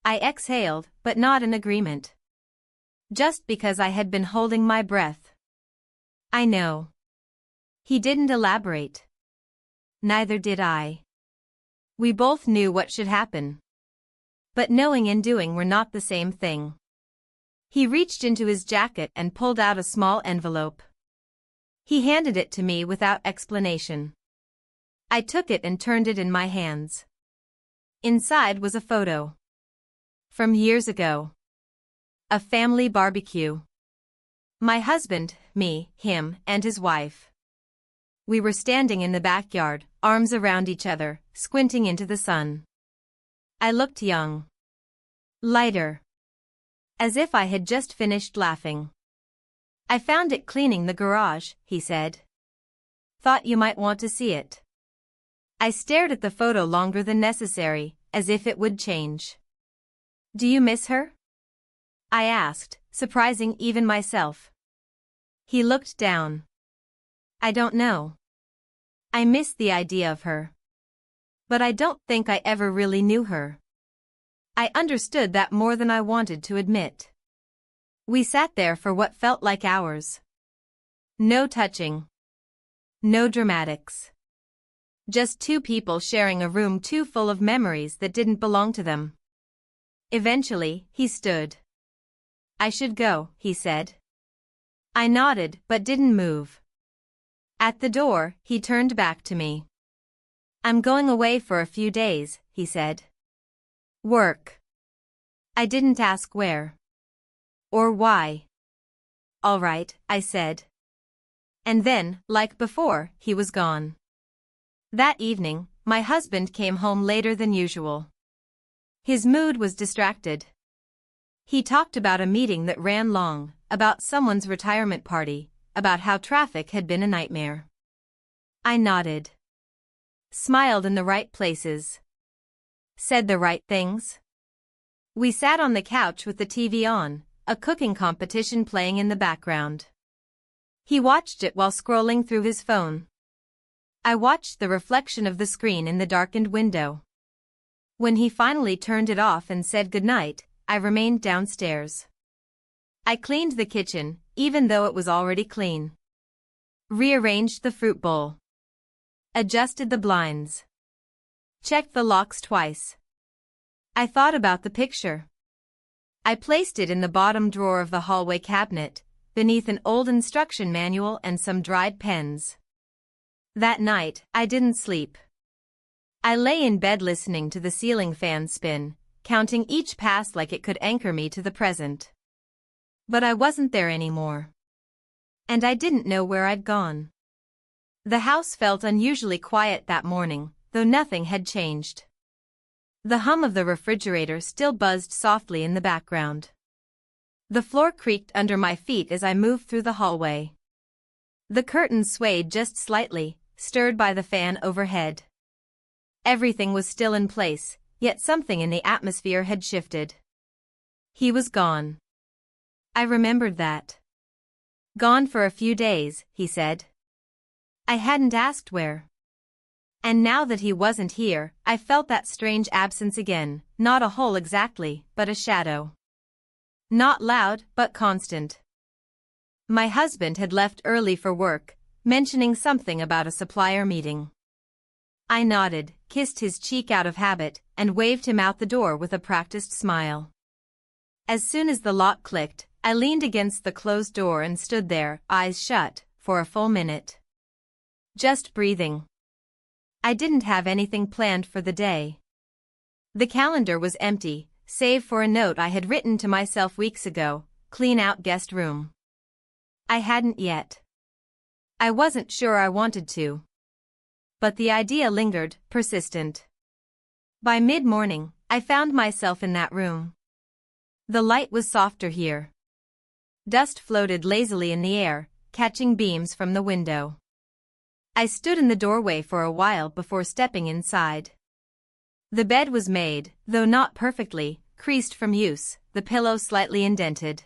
I exhaled, but not in agreement. Just because I had been holding my breath. I know. He didn't elaborate. Neither did I. We both knew what should happen. But knowing and doing were not the same thing. He reached into his jacket and pulled out a small envelope. He handed it to me without explanation. I took it and turned it in my hands. Inside was a photo. From years ago. A family barbecue. My husband, me, him, and his wife. We were standing in the backyard, arms around each other, squinting into the sun. I looked young. Lighter. As if I had just finished laughing. I found it cleaning the garage, he said. Thought you might want to see it. I stared at the photo longer than necessary, as if it would change. Do you miss her? I asked, surprising even myself. He looked down. I don't know. I miss the idea of her. But I don't think I ever really knew her. I understood that more than I wanted to admit. We sat there for what felt like hours. No touching. No dramatics. Just 2 people sharing a room too full of memories that didn't belong to them. Eventually, he stood. I should go, he said. I nodded but didn't move. At the door, he turned back to me. I'm going away for a few days, he said. Work. I didn't ask where. Or why. All right, I said. And then, like before, he was gone. That evening, my husband came home later than usual. His mood was distracted. He talked about a meeting that ran long, about someone's retirement party, about how traffic had been a nightmare. I nodded. Smiled in the right places. Said the right things. We sat on the couch with the TV on, a cooking competition playing in the background. He watched it while scrolling through his phone. I watched the reflection of the screen in the darkened window. When he finally turned it off and said goodnight, I remained downstairs. I cleaned the kitchen, even though it was already clean. Rearranged the fruit bowl. Adjusted the blinds. Checked the locks twice. I thought about the picture. I placed it in the bottom drawer of the hallway cabinet, beneath an old instruction manual and some dried pens. That night, I didn't sleep. I lay in bed listening to the ceiling fan spin, counting each pass like it could anchor me to the present. But I wasn't there anymore. And I didn't know where I'd gone. The house felt unusually quiet that morning, though nothing had changed. The hum of the refrigerator still buzzed softly in the background. The floor creaked under my feet as I moved through the hallway. The curtains swayed just slightly, stirred by the fan overhead. Everything was still in place, yet something in the atmosphere had shifted. He was gone. I remembered that. Gone for a few days, he said. I hadn't asked where. And now that he wasn't here, I felt that strange absence again, not a hole exactly, but a shadow. Not loud, but constant. My husband had left early for work, mentioning something about a supplier meeting. I nodded, kissed his cheek out of habit, and waved him out the door with a practiced smile. As soon as the lock clicked, I leaned against the closed door and stood there, eyes shut, for a full minute. Just breathing. I didn't have anything planned for the day. The calendar was empty, save for a note I had written to myself weeks ago, clean out guest room. I hadn't yet. I wasn't sure I wanted to. But the idea lingered, persistent. By mid-morning, I found myself in that room. The light was softer here. Dust floated lazily in the air, catching beams from the window. I stood in the doorway for a while before stepping inside. The bed was made, though not perfectly, creased from use, the pillow slightly indented.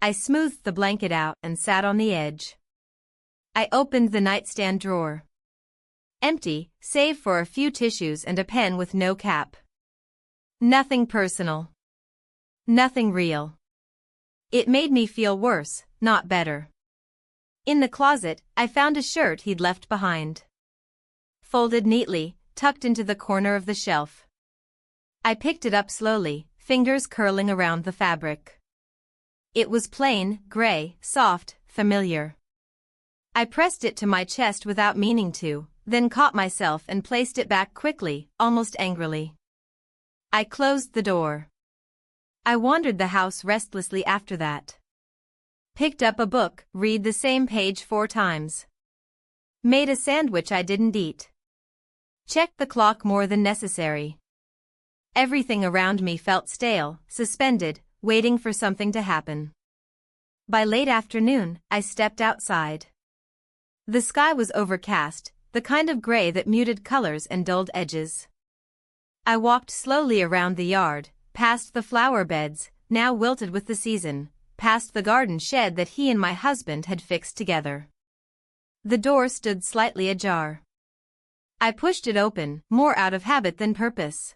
I smoothed the blanket out and sat on the edge. I opened the nightstand drawer. Empty, save for a few tissues and a pen with no cap. Nothing personal. Nothing real. It made me feel worse, not better. In the closet, I found a shirt he'd left behind. Folded neatly, tucked into the corner of the shelf. I picked it up slowly, fingers curling around the fabric. It was plain, gray, soft, familiar. I pressed it to my chest without meaning to, then caught myself and placed it back quickly, almost angrily. I closed the door. I wandered the house restlessly after that. Picked up a book, read the same page 4 times. Made a sandwich I didn't eat. Checked the clock more than necessary. Everything around me felt stale, suspended, waiting for something to happen. By late afternoon, I stepped outside. The sky was overcast, the kind of gray that muted colors and dulled edges. I walked slowly around the yard, past the flower beds, now wilted with the season, past the garden shed that he and my husband had fixed together. The door stood slightly ajar. I pushed it open, more out of habit than purpose.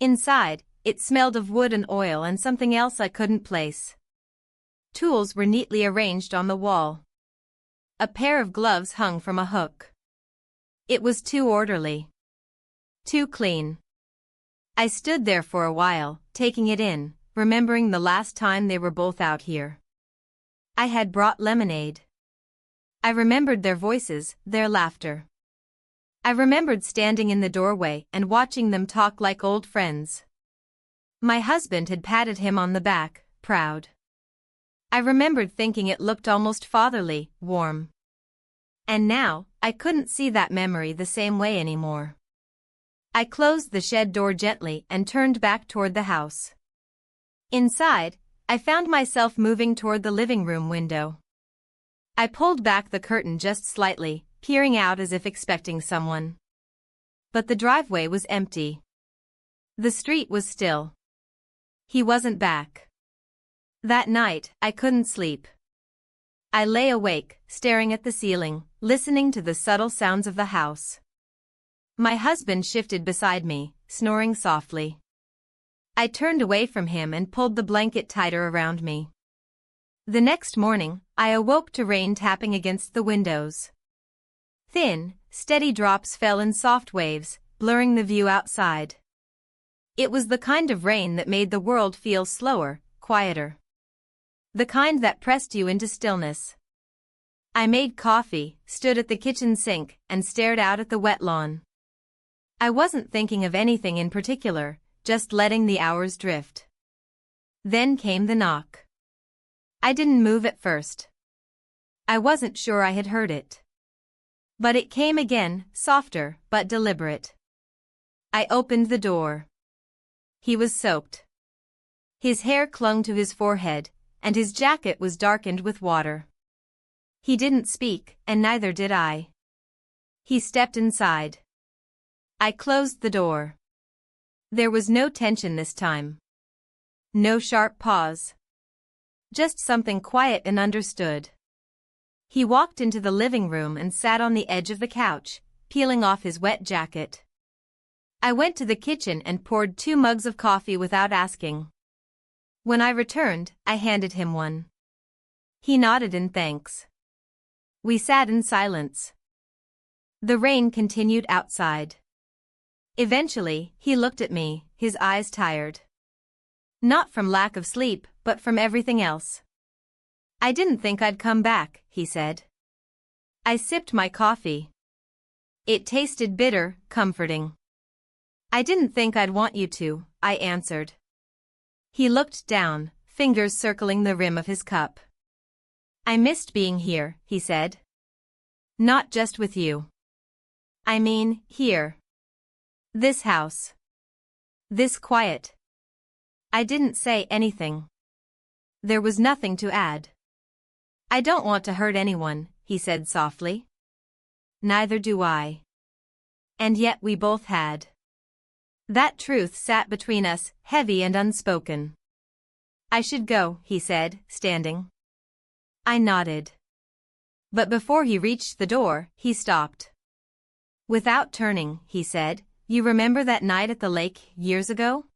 Inside, it smelled of wood and oil and something else I couldn't place. Tools were neatly arranged on the wall. A pair of gloves hung from a hook. It was too orderly. Too clean. I stood there for a while, taking it in, remembering the last time they were both out here. I had brought lemonade. I remembered their voices, their laughter. I remembered standing in the doorway and watching them talk like old friends. My husband had patted him on the back, proud. I remembered thinking it looked almost fatherly, warm. And now, I couldn't see that memory the same way anymore. I closed the shed door gently and turned back toward the house. Inside, I found myself moving toward the living room window. I pulled back the curtain just slightly, peering out as if expecting someone. But the driveway was empty. The street was still. He wasn't back. That night, I couldn't sleep. I lay awake, staring at the ceiling, listening to the subtle sounds of the house. My husband shifted beside me, snoring softly. I turned away from him and pulled the blanket tighter around me. The next morning, I awoke to rain tapping against the windows. Thin, steady drops fell in soft waves, blurring the view outside. It was the kind of rain that made the world feel slower, quieter. The kind that pressed you into stillness. I made coffee, stood at the kitchen sink, and stared out at the wet lawn. I wasn't thinking of anything in particular, just letting the hours drift. Then came the knock. I didn't move at first. I wasn't sure I had heard it. But it came again, softer but deliberate. I opened the door. He was soaked. His hair clung to his forehead, and his jacket was darkened with water. He didn't speak, and neither did I. He stepped inside. I closed the door. There was no tension this time. No sharp pause. Just something quiet and understood. He walked into the living room and sat on the edge of the couch, peeling off his wet jacket. I went to the kitchen and poured 2 mugs of coffee without asking. When I returned, I handed him one. He nodded in thanks. We sat in silence. The rain continued outside. Eventually, he looked at me, his eyes tired. Not from lack of sleep, but from everything else. I didn't think I'd come back, he said. I sipped my coffee. It tasted bitter, comforting. I didn't think I'd want you to, I answered. He looked down, fingers circling the rim of his cup. I missed being here, he said. Not just with you. I mean, here. This house. This quiet. I didn't say anything. There was nothing to add. I don't want to hurt anyone, he said softly. Neither do I. And yet we both had. That truth sat between us, heavy and unspoken. I should go, he said, standing. I nodded. But before he reached the door, he stopped. Without turning, he said, "You remember that night at the lake years ago?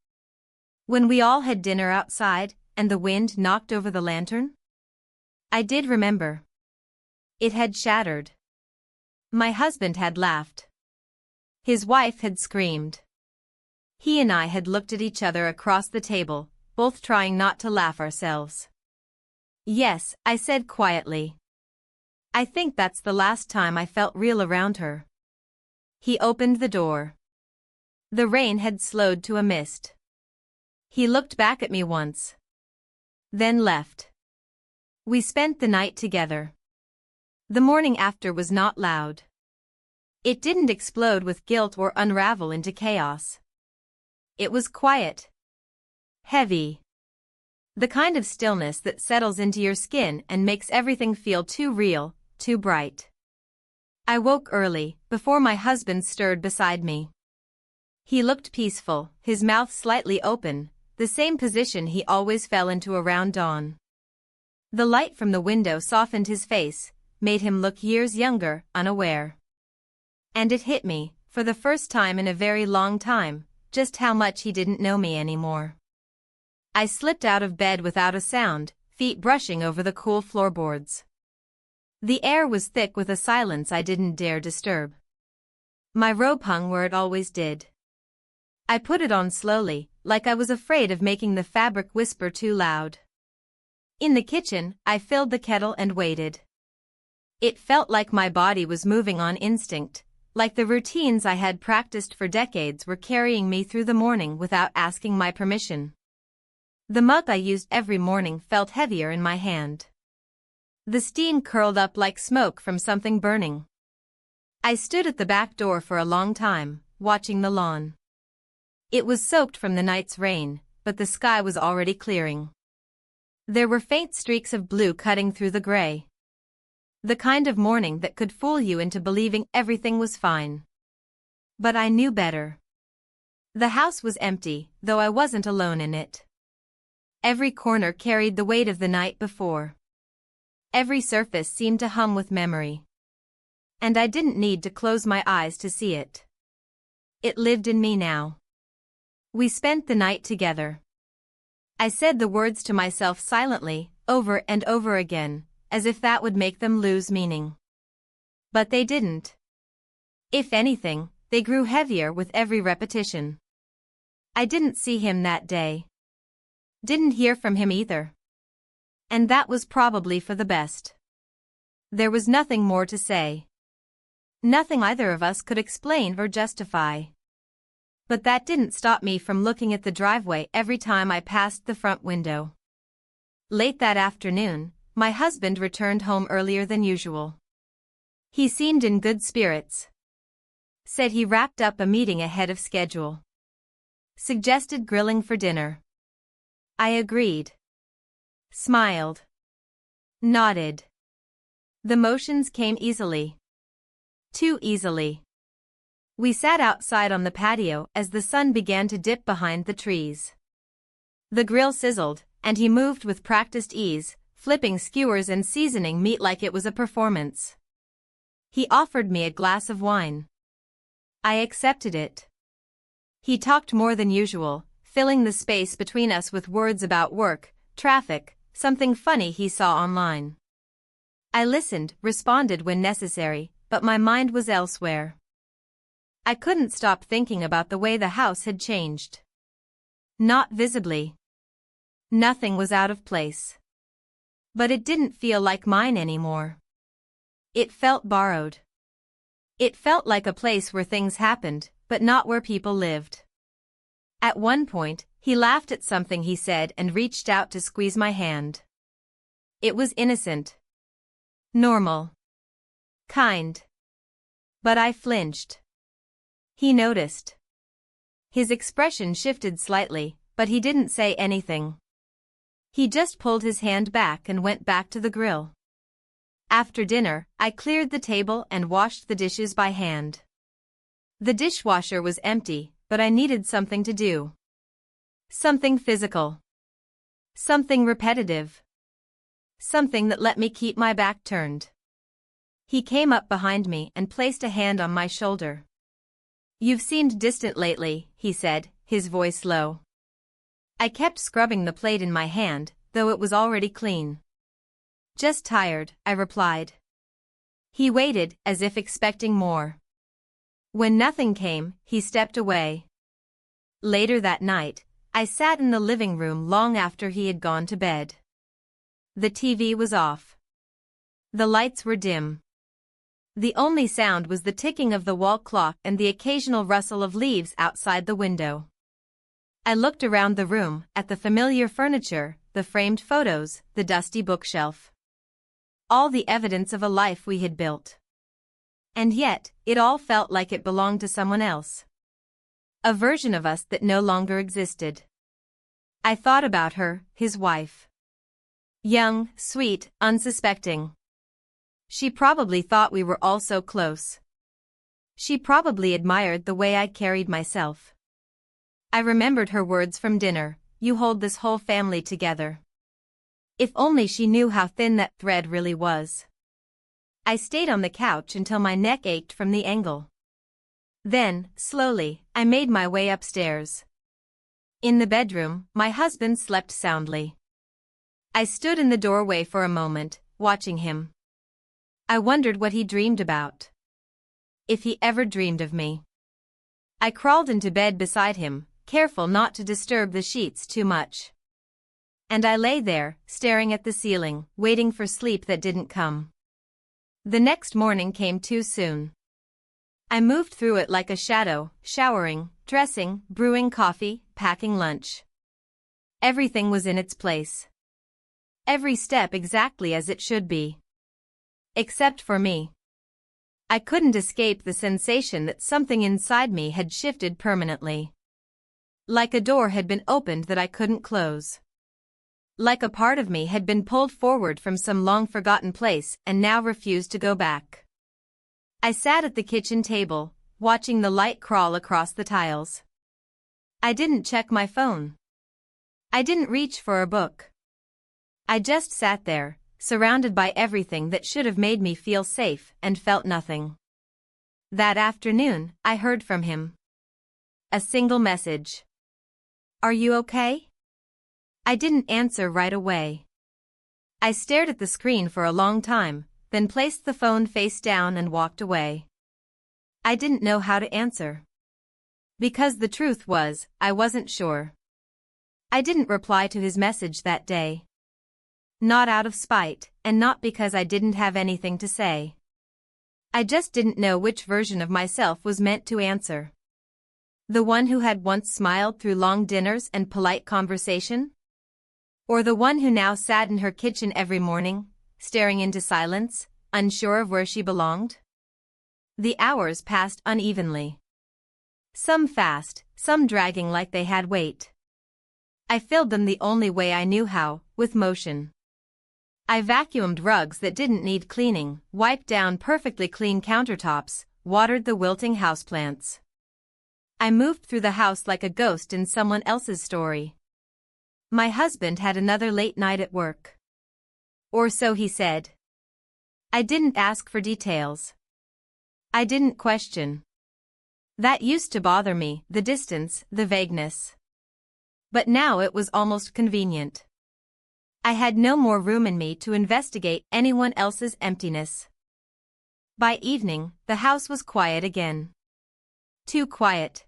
When we all had dinner outside, and the wind knocked over the lantern?" I did remember. It had shattered. My husband had laughed. His wife had screamed. He and I had looked at each other across the table, both trying not to laugh ourselves. "Yes," I said quietly. "I think that's the last time I felt real around her." He opened the door. The rain had slowed to a mist. He looked back at me once. Then left. We spent the night together. The morning after was not loud. It didn't explode with guilt or unravel into chaos. It was quiet. Heavy. The kind of stillness that settles into your skin and makes everything feel too real, too bright. I woke early, before my husband stirred beside me. He looked peaceful, his mouth slightly open, the same position he always fell into around dawn. The light from the window softened his face, made him look years younger, unaware. And it hit me, for the first time in a very long time, just how much he didn't know me anymore. I slipped out of bed without a sound, feet brushing over the cool floorboards. The air was thick with a silence I didn't dare disturb. My robe hung where it always did. I put it on slowly, like I was afraid of making the fabric whisper too loud. In the kitchen, I filled the kettle and waited. It felt like my body was moving on instinct, like the routines I had practiced for decades were carrying me through the morning without asking my permission. The mug I used every morning felt heavier in my hand. The steam curled up like smoke from something burning. I stood at the back door for a long time, watching the lawn. It was soaked from the night's rain, but the sky was already clearing. There were faint streaks of blue cutting through the gray. The kind of morning that could fool you into believing everything was fine. But I knew better. The house was empty, though I wasn't alone in it. Every corner carried the weight of the night before. Every surface seemed to hum with memory. And I didn't need to close my eyes to see it. It lived in me now. We spent the night together. I said the words to myself silently, over and over again, as if that would make them lose meaning. But they didn't. If anything, they grew heavier with every repetition. I didn't see him that day. Didn't hear from him either. And that was probably for the best. There was nothing more to say. Nothing either of us could explain or justify. But that didn't stop me from looking at the driveway every time I passed the front window. Late that afternoon, my husband returned home earlier than usual. He seemed in good spirits. Said he wrapped up a meeting ahead of schedule. Suggested grilling for dinner. I agreed. Smiled. Nodded. The motions came easily. Too easily. We sat outside on the patio as the sun began to dip behind the trees. The grill sizzled, and he moved with practiced ease, flipping skewers and seasoning meat like it was a performance. He offered me a glass of wine. I accepted it. He talked more than usual, filling the space between us with words about work, traffic, something funny he saw online. I listened, responded when necessary, but my mind was elsewhere. I couldn't stop thinking about the way the house had changed. Not visibly. Nothing was out of place. But it didn't feel like mine anymore. It felt borrowed. It felt like a place where things happened, but not where people lived. At one point, he laughed at something he said and reached out to squeeze my hand. It was innocent. Normal. Kind. But I flinched. He noticed. His expression shifted slightly, but he didn't say anything. He just pulled his hand back and went back to the grill. After dinner, I cleared the table and washed the dishes by hand. The dishwasher was empty, but I needed something to do. Something physical. Something repetitive. Something that let me keep my back turned. He came up behind me and placed a hand on my shoulder. "You've seemed distant lately," he said, his voice low. I kept scrubbing the plate in my hand, though it was already clean. "Just tired," I replied. He waited, as if expecting more. When nothing came, he stepped away. Later that night, I sat in the living room long after he had gone to bed. The TV was off. The lights were dim. The only sound was the ticking of the wall clock and the occasional rustle of leaves outside the window. I looked around the room, at the familiar furniture, the framed photos, the dusty bookshelf. All the evidence of a life we had built. And yet, it all felt like it belonged to someone else. A version of us that no longer existed. I thought about her, his wife. Young, sweet, unsuspecting. She probably thought we were all so close. She probably admired the way I carried myself. I remembered her words from dinner, "You hold this whole family together." If only she knew how thin that thread really was. I stayed on the couch until my neck ached from the angle. Then, slowly, I made my way upstairs. In the bedroom, my husband slept soundly. I stood in the doorway for a moment, watching him. I wondered what he dreamed about. If he ever dreamed of me. I crawled into bed beside him, careful not to disturb the sheets too much. And I lay there, staring at the ceiling, waiting for sleep that didn't come. The next morning came too soon. I moved through it like a shadow, showering, dressing, brewing coffee, packing lunch. Everything was in its place. Every step exactly as it should be. Except for me. I couldn't escape the sensation that something inside me had shifted permanently. Like a door had been opened that I couldn't close. Like a part of me had been pulled forward from some long-forgotten place and now refused to go back. I sat at the kitchen table, watching the light crawl across the tiles. I didn't check my phone. I didn't reach for a book. I just sat there, surrounded by everything that should have made me feel safe, and felt nothing. That afternoon, I heard from him. A single message. "Are you okay?" I didn't answer right away. I stared at the screen for a long time, then placed the phone face down and walked away. I didn't know how to answer. Because the truth was, I wasn't sure. I didn't reply to his message that day. Not out of spite, and not because I didn't have anything to say. I just didn't know which version of myself was meant to answer. The one who had once smiled through long dinners and polite conversation? Or the one who now sat in her kitchen every morning, staring into silence, unsure of where she belonged? The hours passed unevenly. Some fast, some dragging like they had weight. I filled them the only way I knew how, with motion. I vacuumed rugs that didn't need cleaning, wiped down perfectly clean countertops, watered the wilting houseplants. I moved through the house like a ghost in someone else's story. My husband had another late night at work. Or so he said. I didn't ask for details. I didn't question. That used to bother me, the distance, the vagueness. But now it was almost convenient. I had no more room in me to investigate anyone else's emptiness. By evening, the house was quiet again. Too quiet.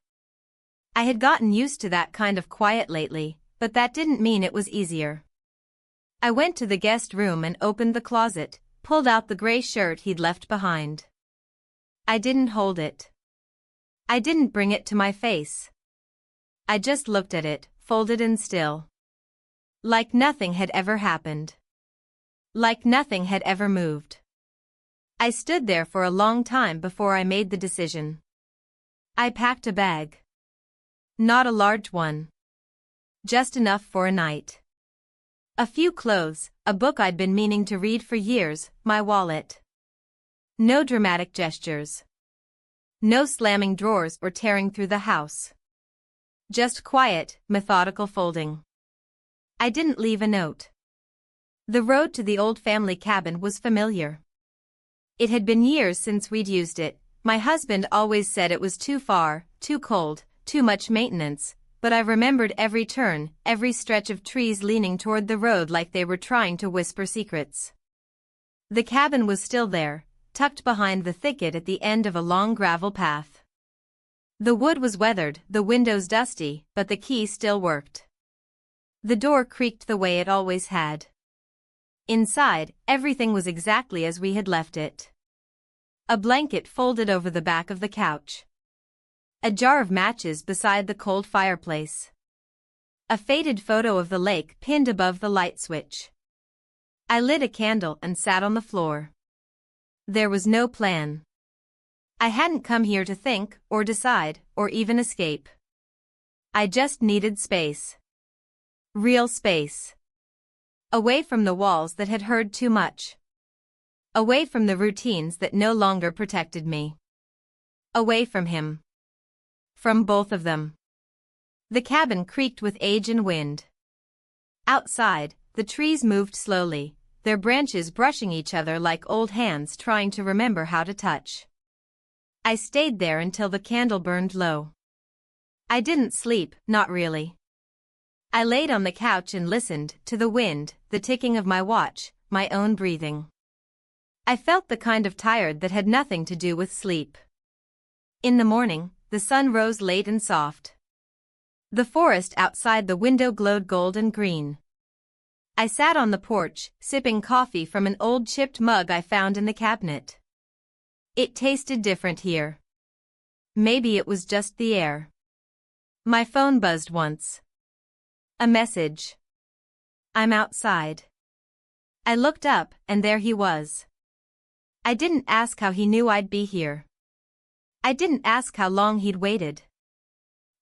I had gotten used to that kind of quiet lately, but that didn't mean it was easier. I went to the guest room and opened the closet, pulled out the gray shirt he'd left behind. I didn't hold it. I didn't bring it to my face. I just looked at it, folded and still. Like nothing had ever happened. Like nothing had ever moved. I stood there for a long time before I made the decision. I packed a bag. Not a large one. Just enough for a night. A few clothes, a book I'd been meaning to read for years, my wallet. No dramatic gestures. No slamming drawers or tearing through the house. Just quiet, methodical folding. I didn't leave a note. The road to the old family cabin was familiar. It had been years since we'd used it. My husband always said it was too far, too cold, too much maintenance, but I remembered every turn, every stretch of trees leaning toward the road like they were trying to whisper secrets. The cabin was still there, tucked behind the thicket at the end of a long gravel path. The wood was weathered, the windows dusty, but the key still worked. The door creaked the way it always had. Inside, everything was exactly as we had left it. A blanket folded over the back of the couch. A jar of matches beside the cold fireplace. A faded photo of the lake pinned above the light switch. I lit a candle and sat on the floor. There was no plan. I hadn't come here to think, or decide, or even escape. I just needed space. Real space. Away from the walls that had heard too much. Away from the routines that no longer protected me. Away from him. From both of them. The cabin creaked with age and wind. Outside, the trees moved slowly, their branches brushing each other like old hands trying to remember how to touch. I stayed there until the candle burned low. I didn't sleep, not really. I laid on the couch and listened to the wind, the ticking of my watch, my own breathing. I felt the kind of tired that had nothing to do with sleep. In the morning, the sun rose late and soft. The forest outside the window glowed gold and green. I sat on the porch, sipping coffee from an old chipped mug I found in the cabinet. It tasted different here. Maybe it was just the air. My phone buzzed once. A message. I'm outside. I looked up, and there he was. I didn't ask how he knew I'd be here. I didn't ask how long he'd waited.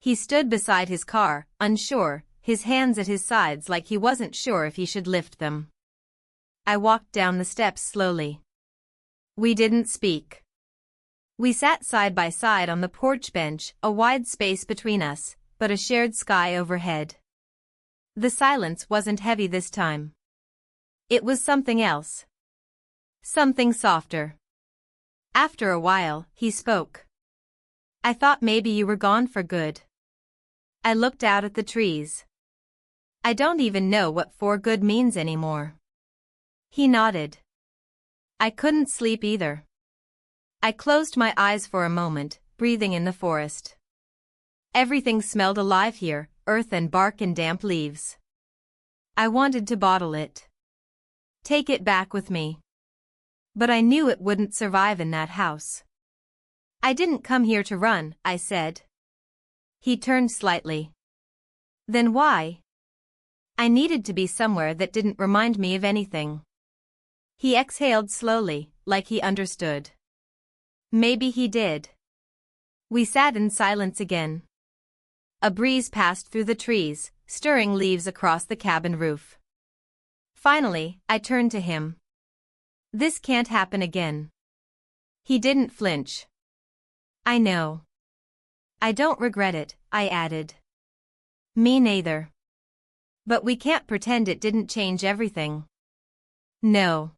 He stood beside his car, unsure, his hands at his sides like he wasn't sure if he should lift them. I walked down the steps slowly. We didn't speak. We sat side by side on the porch bench, a wide space between us, but a shared sky overhead. The silence wasn't heavy this time. It was something else. Something softer. After a while, he spoke. I thought maybe you were gone for good. I looked out at the trees. I don't even know what for good means anymore. He nodded. I couldn't sleep either. I closed my eyes for a moment, breathing in the forest. Everything smelled alive here, earth and bark and damp leaves. I wanted to bottle it. Take it back with me. But I knew it wouldn't survive in that house. I didn't come here to run, I said. He turned slightly. Then why? I needed to be somewhere that didn't remind me of anything. He exhaled slowly, like he understood. Maybe he did. We sat in silence again. A breeze passed through the trees, stirring leaves across the cabin roof. Finally, I turned to him. This can't happen again. He didn't flinch. I know. I don't regret it, I added. Me neither. But we can't pretend it didn't change everything. No.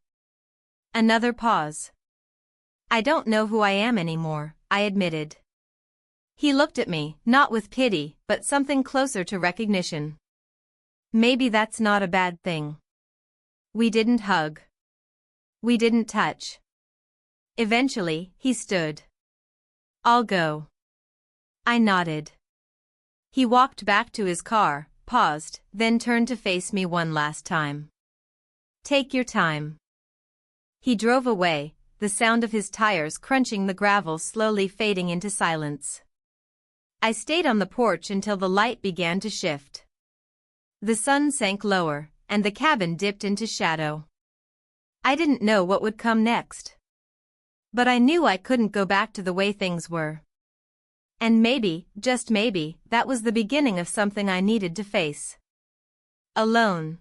Another pause. I don't know who I am anymore, I admitted. He looked at me, not with pity, but something closer to recognition. Maybe that's not a bad thing. We didn't hug. We didn't touch. Eventually, he stood. I'll go. I nodded. He walked back to his car, paused, then turned to face me one last time. Take your time. He drove away, the sound of his tires crunching the gravel slowly fading into silence. I stayed on the porch until the light began to shift. The sun sank lower, and the cabin dipped into shadow. I didn't know what would come next. But I knew I couldn't go back to the way things were. And maybe, just maybe, that was the beginning of something I needed to face. Alone.